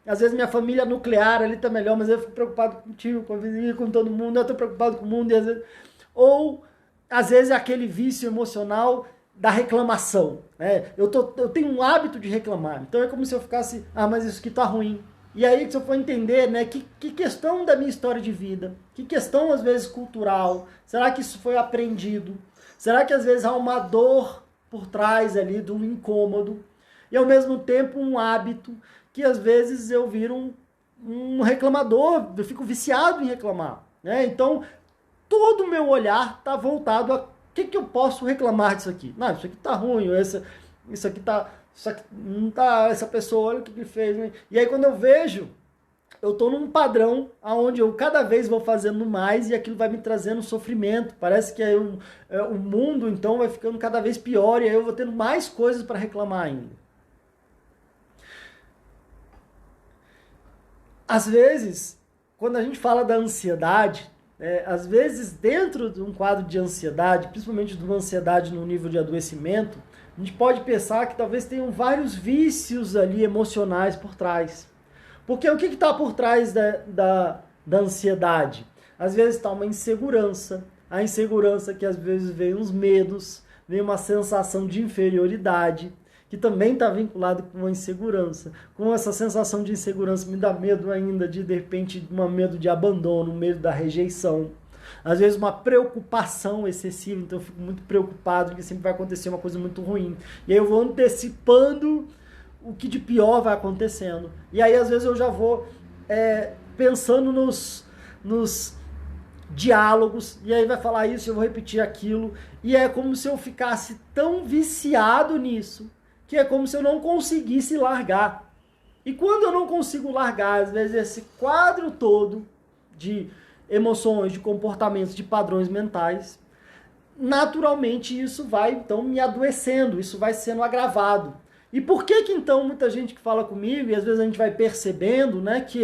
às vezes minha família nuclear ali está melhor, mas eu fico preocupado contigo, com a vizinha, com todo mundo. Eu estou preocupado com o mundo. Ou às vezes é aquele vício emocional da reclamação. Né? Eu tenho um hábito de reclamar. Então é como se eu ficasse, mas isso aqui está ruim. E aí, se eu for entender, né, que questão da minha história de vida, que questão, às vezes, cultural, será que isso foi aprendido? Será que, às vezes, há uma dor por trás ali, de um incômodo, e, ao mesmo tempo, um hábito, que, às vezes, eu viro um reclamador, eu fico viciado em reclamar, né? Então, todo o meu olhar está voltado a o que eu posso reclamar disso aqui. Não, isso aqui tá ruim, isso aqui não tá, essa pessoa, olha o que ele fez. Né? E aí quando eu vejo, eu tô num padrão onde eu cada vez vou fazendo mais e aquilo vai me trazendo sofrimento. Parece que o mundo então vai ficando cada vez pior e aí eu vou tendo mais coisas para reclamar ainda. Às vezes, quando a gente fala da ansiedade, às vezes dentro de um quadro de ansiedade, principalmente de uma ansiedade no nível de adoecimento, a gente pode pensar que talvez tenham vários vícios ali emocionais por trás. Porque o que está por trás da ansiedade? Às vezes está uma insegurança, a insegurança que às vezes vem uns medos, vem uma sensação de inferioridade, que também está vinculado com a insegurança. Com essa sensação de insegurança me dá medo ainda de repente, um medo de abandono, um medo da rejeição. Às vezes uma preocupação excessiva, então eu fico muito preocupado que sempre vai acontecer uma coisa muito ruim. E aí eu vou antecipando o que de pior vai acontecendo. E aí às vezes eu já vou pensando nos diálogos, e aí vai falar isso, eu vou repetir aquilo, e é como se eu ficasse tão viciado nisso, que é como se eu não conseguisse largar. E quando eu não consigo largar, às vezes esse quadro todo de emoções, de comportamentos, de padrões mentais, naturalmente isso vai então me adoecendo, isso vai sendo agravado. E por que então muita gente que fala comigo, e às vezes a gente vai percebendo, né, que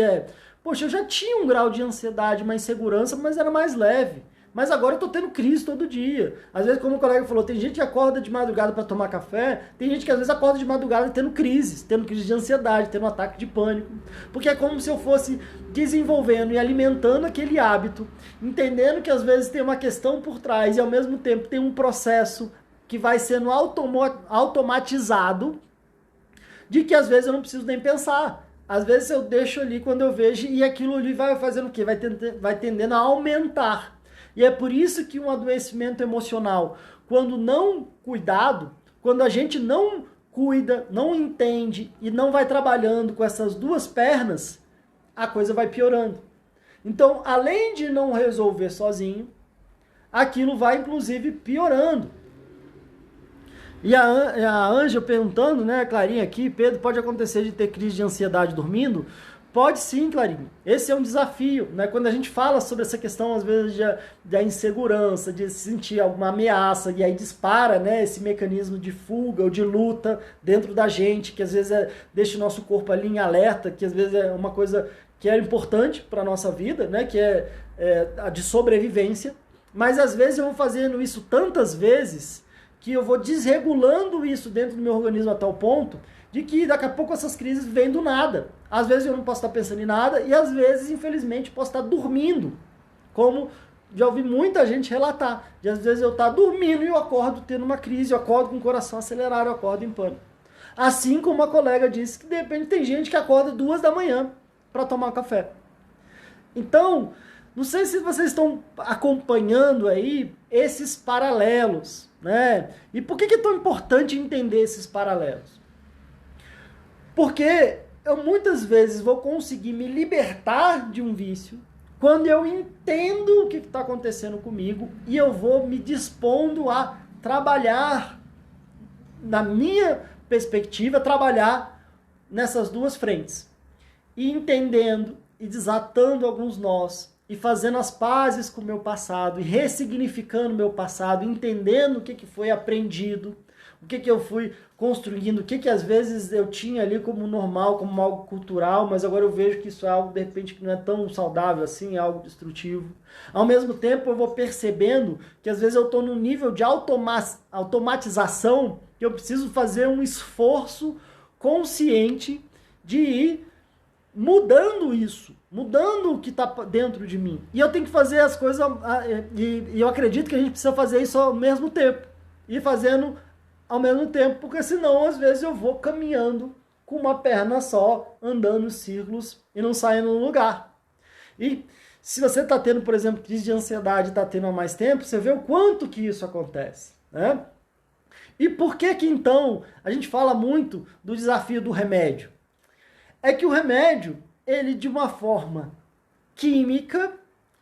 poxa, eu já tinha um grau de ansiedade, uma insegurança, mas era mais leve. Mas agora eu tô tendo crise todo dia. Às vezes, como o colega falou, tem gente que acorda de madrugada para tomar café, tem gente que às vezes acorda de madrugada tendo crise de ansiedade, tendo um ataque de pânico. Porque é como se eu fosse desenvolvendo e alimentando aquele hábito, entendendo que às vezes tem uma questão por trás e ao mesmo tempo tem um processo que vai sendo automatizado, de que às vezes eu não preciso nem pensar. Às vezes eu deixo ali quando eu vejo e aquilo ali vai fazendo o quê? Vai tendendo a aumentar. E é por isso que um adoecimento emocional, quando não cuidado, quando a gente não cuida, não entende e não vai trabalhando com essas duas pernas, a coisa vai piorando. Então, além de não resolver sozinho, aquilo vai inclusive piorando. E a Ângela perguntando, né, a Clarinha aqui, Pedro, pode acontecer de ter crise de ansiedade dormindo? Pode sim, Clarinha. Esse é um desafio, né? Quando a gente fala sobre essa questão, às vezes, da insegurança, de sentir alguma ameaça, e aí dispara, né, esse mecanismo de fuga ou de luta dentro da gente, que às vezes deixa o nosso corpo ali em alerta, que às vezes é uma coisa que é importante para a nossa vida, né, que é a de sobrevivência. Mas às vezes eu vou fazendo isso tantas vezes que eu vou desregulando isso dentro do meu organismo a tal ponto de que daqui a pouco essas crises vêm do nada. Às vezes eu não posso estar pensando em nada e às vezes, infelizmente, posso estar dormindo. Como já ouvi muita gente relatar. De às vezes eu estar dormindo e eu acordo tendo uma crise, eu acordo com o coração acelerado, eu acordo em pânico. Assim como uma colega disse que de repente tem gente que acorda 2 da manhã para tomar um café. Então, não sei se vocês estão acompanhando aí esses paralelos, né? E por que é tão importante entender esses paralelos? Porque eu muitas vezes vou conseguir me libertar de um vício quando eu entendo o que está acontecendo comigo e eu vou me dispondo a trabalhar, na minha perspectiva, trabalhar nessas duas frentes. E entendendo e desatando alguns nós e fazendo as pazes com o meu passado e ressignificando o meu passado, entendendo o que foi aprendido, o que eu fui construindo, o que às vezes eu tinha ali como normal, como algo cultural, mas agora eu vejo que isso é algo, de repente, que não é tão saudável assim, é algo destrutivo. Ao mesmo tempo, eu vou percebendo que às vezes eu estou num nível de automatização que eu preciso fazer um esforço consciente de ir mudando isso, mudando o que está dentro de mim. E eu tenho que fazer as coisas, e eu acredito que a gente precisa fazer isso ao mesmo tempo. Ir fazendo ao mesmo tempo, porque senão às vezes eu vou caminhando com uma perna só, andando em círculos e não saindo do lugar. E se você está tendo, por exemplo, crise de ansiedade, está tendo há mais tempo, você vê o quanto que isso acontece, né? E por que então a gente fala muito do desafio do remédio? É que o remédio, ele de uma forma química,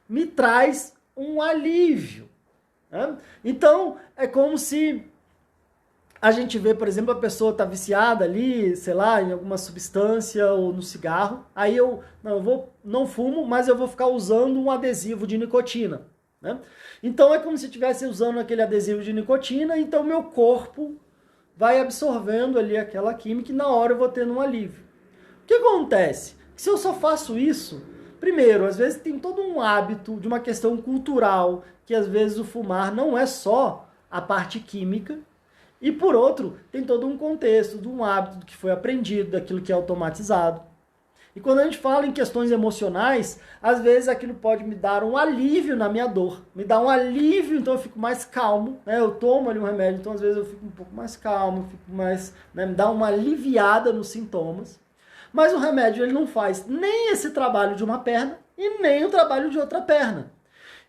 me traz um alívio. Né? Então, é como se a gente vê, por exemplo, a pessoa está viciada ali, sei lá, em alguma substância ou no cigarro, aí eu não fumo, mas eu vou ficar usando um adesivo de nicotina. Né? Então é como se estivesse usando aquele adesivo de nicotina, então meu corpo vai absorvendo ali aquela química e na hora eu vou tendo um alívio. O que acontece? Se eu só faço isso, primeiro, às vezes tem todo um hábito de uma questão cultural, que às vezes o fumar não é só a parte química, e por outro, tem todo um contexto de um hábito que foi aprendido, daquilo que é automatizado. E quando a gente fala em questões emocionais, às vezes aquilo pode me dar um alívio na minha dor. Me dá um alívio, então eu fico mais calmo. Né? Eu tomo ali um remédio, então às vezes eu fico um pouco mais calmo, fico mais, né? Me dá uma aliviada nos sintomas. Mas o remédio ele não faz nem esse trabalho de uma perna e nem o trabalho de outra perna.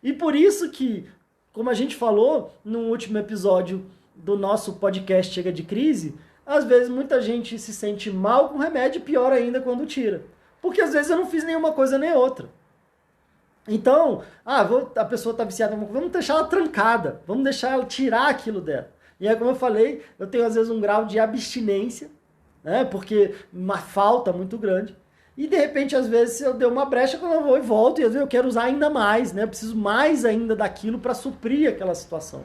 E por isso que, como a gente falou no último episódio do nosso podcast Chega de Crise, às vezes muita gente se sente mal com o remédio, pior ainda quando tira. Porque às vezes eu não fiz nenhuma coisa nem outra. Então, a pessoa está viciada, vamos deixar ela trancada, vamos deixar ela tirar aquilo dela. E aí, como eu falei, eu tenho às vezes um grau de abstinência, né, porque uma falta muito grande. E de repente, às vezes, eu dei uma brecha quando eu vou e volto, e às vezes eu quero usar ainda mais, né, eu preciso mais ainda daquilo para suprir aquela situação.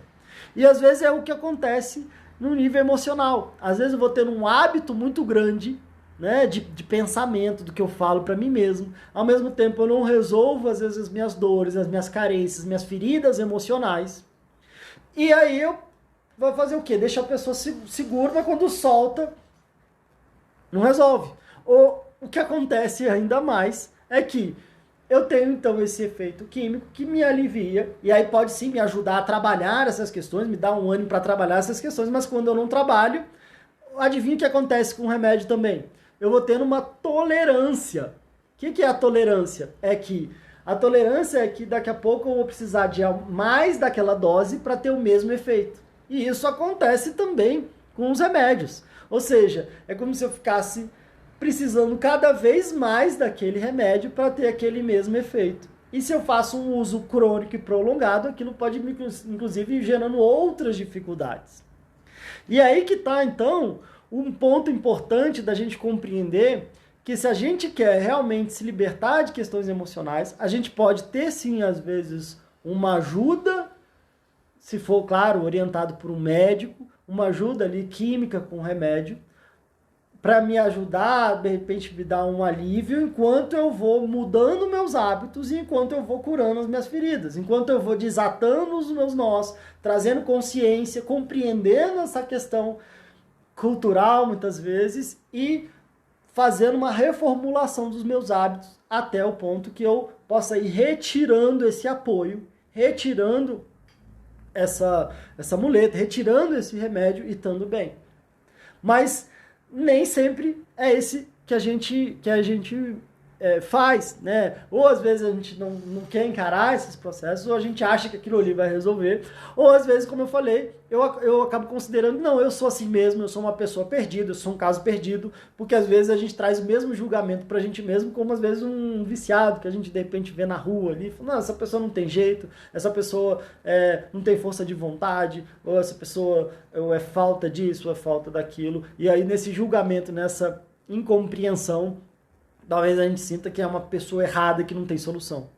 E às vezes é o que acontece no nível emocional. Às vezes eu vou ter um hábito muito grande, né, de pensamento, do que eu falo para mim mesmo. Ao mesmo tempo eu não resolvo, às vezes, as minhas dores, as minhas carências, as minhas feridas emocionais. E aí eu vou fazer o quê? Deixa a pessoa segura, mas quando solta, não resolve. Ou o que acontece ainda mais é que eu tenho, então, esse efeito químico que me alivia, e aí pode sim me ajudar a trabalhar essas questões, me dar um ânimo para trabalhar essas questões, mas quando eu não trabalho, adivinha o que acontece com o remédio também? Eu vou tendo uma tolerância. O que é a tolerância? A tolerância é que daqui a pouco eu vou precisar de mais daquela dose para ter o mesmo efeito. E isso acontece também com os remédios. Ou seja, é como se eu ficasse precisando cada vez mais daquele remédio para ter aquele mesmo efeito. E se eu faço um uso crônico e prolongado, aquilo pode, inclusive, ir gerando outras dificuldades. E aí que está, então, um ponto importante da gente compreender que se a gente quer realmente se libertar de questões emocionais, a gente pode ter, sim, às vezes, uma ajuda, se for, claro, orientado por um médico, uma ajuda ali química com remédio, para me ajudar, de repente me dar um alívio, enquanto eu vou mudando meus hábitos e enquanto eu vou curando as minhas feridas, enquanto eu vou desatando os meus nós, trazendo consciência, compreendendo essa questão cultural, muitas vezes, e fazendo uma reformulação dos meus hábitos até o ponto que eu possa ir retirando esse apoio, retirando essa muleta, retirando esse remédio e estando bem. Mas nem sempre é esse que a gente faz, né? Ou às vezes a gente não quer encarar esses processos, ou a gente acha que aquilo ali vai resolver, ou às vezes, como eu falei, eu acabo considerando, não, eu sou assim mesmo, eu sou uma pessoa perdida, eu sou um caso perdido, porque às vezes a gente traz o mesmo julgamento pra gente mesmo, como às vezes um viciado que a gente de repente vê na rua ali, fala, não, essa pessoa não tem jeito, essa pessoa não tem força de vontade, ou essa pessoa ou é falta disso, ou é falta daquilo, e aí nesse julgamento, nessa incompreensão, talvez a gente sinta que é uma pessoa errada, que não tem solução.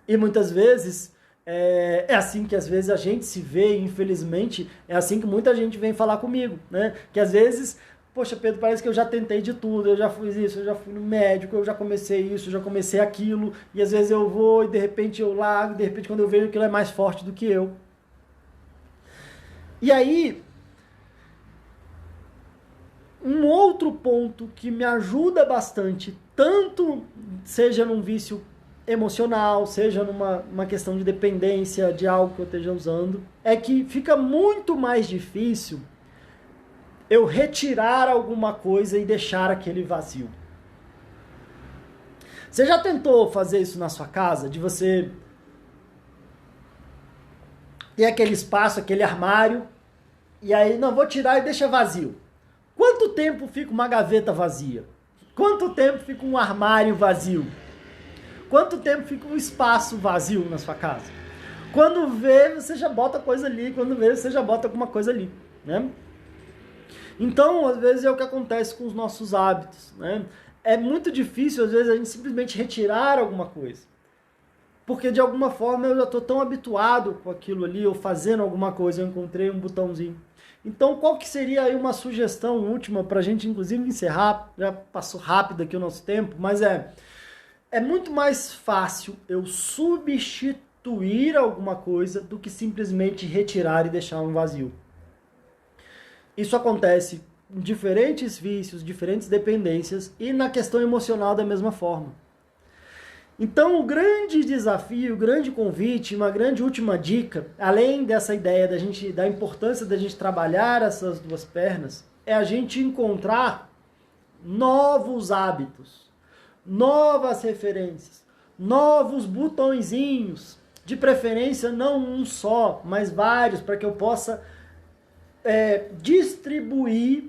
E muitas vezes, é assim que às vezes a gente se vê, infelizmente, é assim que muita gente vem falar comigo, né? Que às vezes, poxa, Pedro, parece que eu já tentei de tudo, eu já fiz isso, eu já fui no médico, eu já comecei isso, eu já comecei aquilo, e às vezes eu vou e de repente eu largo, de repente quando eu vejo aquilo é mais forte do que eu. E aí, um outro ponto que me ajuda bastante, tanto seja num vício emocional, seja numa questão de dependência de algo que eu esteja usando, é que fica muito mais difícil eu retirar alguma coisa e deixar aquele vazio. Você já tentou fazer isso na sua casa? De você ter aquele espaço, aquele armário, e aí, não, vou tirar e deixa vazio. Quanto tempo fica uma gaveta vazia? Quanto tempo fica um armário vazio? Quanto tempo fica um espaço vazio na sua casa? Quando vê, você já bota coisa ali, quando vê, você já bota alguma coisa ali, né? Então, às vezes é o que acontece com os nossos hábitos, né? É muito difícil, às vezes, a gente simplesmente retirar alguma coisa. Porque, de alguma forma, eu já estou tão habituado com aquilo ali, ou fazendo alguma coisa, eu encontrei um botãozinho. Então, qual que seria aí uma sugestão última para a gente, inclusive, encerrar? Já passou rápido aqui o nosso tempo, mas é muito mais fácil eu substituir alguma coisa do que simplesmente retirar e deixar um vazio. Isso acontece em diferentes vícios, diferentes dependências e na questão emocional da mesma forma. Então, o grande desafio, o grande convite, uma grande última dica, além dessa ideia da importância da gente trabalhar essas duas pernas, é a gente encontrar novos hábitos, novas referências, novos botõezinhos, de preferência não um só, mas vários, para que eu possa distribuir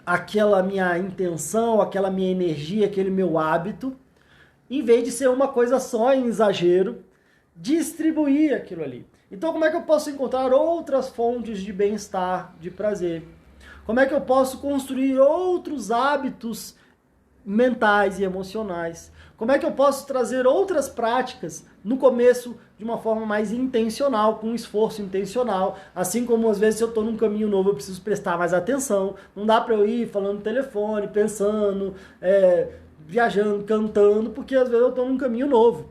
aquela minha intenção, aquela minha energia, aquele meu hábito, em vez de ser uma coisa só em exagero, distribuir aquilo ali. Então, como é que eu posso encontrar outras fontes de bem-estar, de prazer? Como é que eu posso construir outros hábitos mentais e emocionais? Como é que eu posso trazer outras práticas no começo de uma forma mais intencional, com um esforço intencional? Assim como às vezes se eu estou num caminho novo eu preciso prestar mais atenção. Não dá para eu ir falando no telefone, pensando, viajando, cantando, porque às vezes eu estou num caminho novo.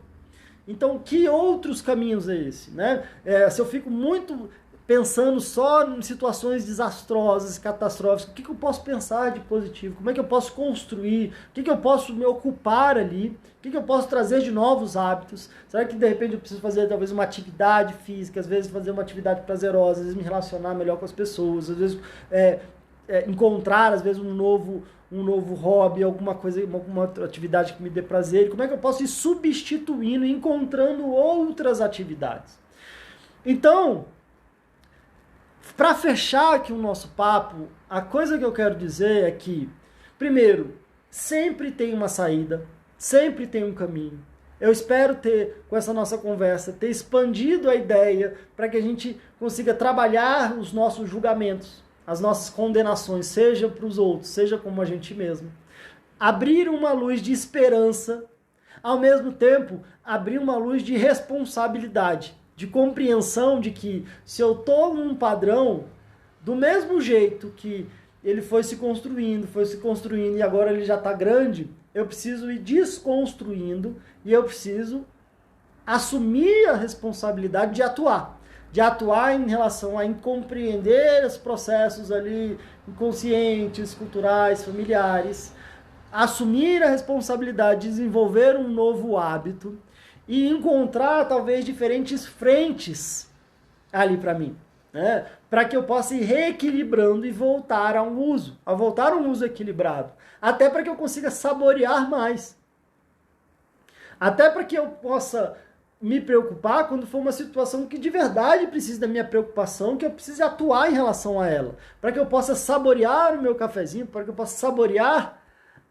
Então, que outros caminhos é esse? Né? Se eu fico muito pensando só em situações desastrosas, catastróficas, o que eu posso pensar de positivo? Como é que eu posso construir? O que eu posso me ocupar ali? O que eu posso trazer de novos hábitos? Será que de repente eu preciso fazer talvez uma atividade física, às vezes fazer uma atividade prazerosa, às vezes me relacionar melhor com as pessoas, às vezes encontrar às vezes um novo hobby, alguma coisa, alguma atividade que me dê prazer? Como é que eu posso ir substituindo, encontrando outras atividades? Então, para fechar aqui o nosso papo, a coisa que eu quero dizer é que, primeiro, sempre tem uma saída, sempre tem um caminho. Eu espero com essa nossa conversa, ter expandido a ideia para que a gente consiga trabalhar os nossos julgamentos, as nossas condenações, seja para os outros, seja como a gente mesmo. Abrir uma luz de esperança, ao mesmo tempo, abrir uma luz de responsabilidade, de compreensão de que se eu estou num padrão, do mesmo jeito que ele foi se construindo e agora ele já está grande, eu preciso ir desconstruindo e eu preciso assumir a responsabilidade de atuar em relação a compreender os processos ali inconscientes, culturais, familiares, assumir a responsabilidade de desenvolver um novo hábito e encontrar talvez diferentes frentes ali para mim, né? Para que eu possa ir reequilibrando e voltar a um uso equilibrado, até para que eu consiga saborear mais, até para que eu possa me preocupar quando for uma situação que de verdade precisa da minha preocupação, que eu precise atuar em relação a ela, para que eu possa saborear o meu cafezinho, para que eu possa saborear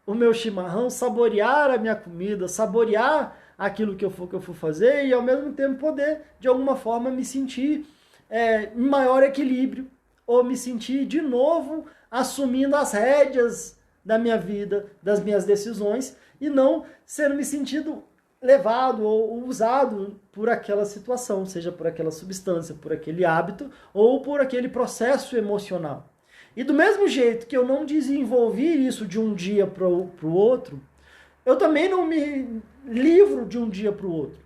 o meu chimarrão, saborear a minha comida, saborear aquilo que eu for fazer e ao mesmo tempo poder, de alguma forma, me sentir em maior equilíbrio ou me sentir de novo assumindo as rédeas da minha vida, das minhas decisões e não me sentindo levado ou usado por aquela situação, seja por aquela substância, por aquele hábito ou por aquele processo emocional. E do mesmo jeito que eu não desenvolvi isso de um dia para o outro, eu também não me livro de um dia para o outro.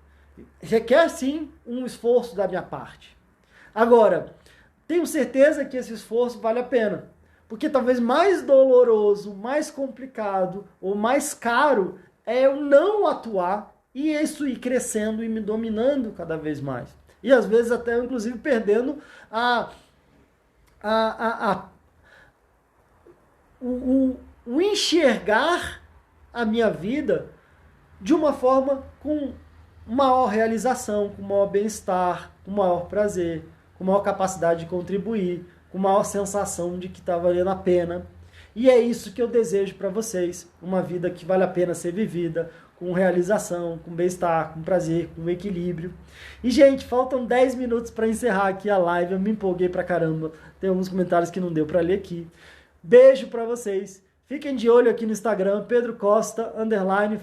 Requer, sim, um esforço da minha parte. Agora, tenho certeza que esse esforço vale a pena. Porque talvez mais doloroso, mais complicado ou mais caro é eu não atuar e isso ir crescendo e me dominando cada vez mais. E às vezes até, inclusive, perdendo o enxergar a minha vida de uma forma com maior realização, com maior bem-estar, com maior prazer, com maior capacidade de contribuir, com maior sensação de que está valendo a pena. E é isso que eu desejo para vocês, uma vida que vale a pena ser vivida, com realização, com bem-estar, com prazer, com equilíbrio. E, gente, faltam 10 minutos para encerrar aqui a live. Eu me empolguei pra caramba. Tem alguns comentários que não deu para ler aqui. Beijo para vocês. Fiquem de olho aqui no Instagram, Pedro Costa, _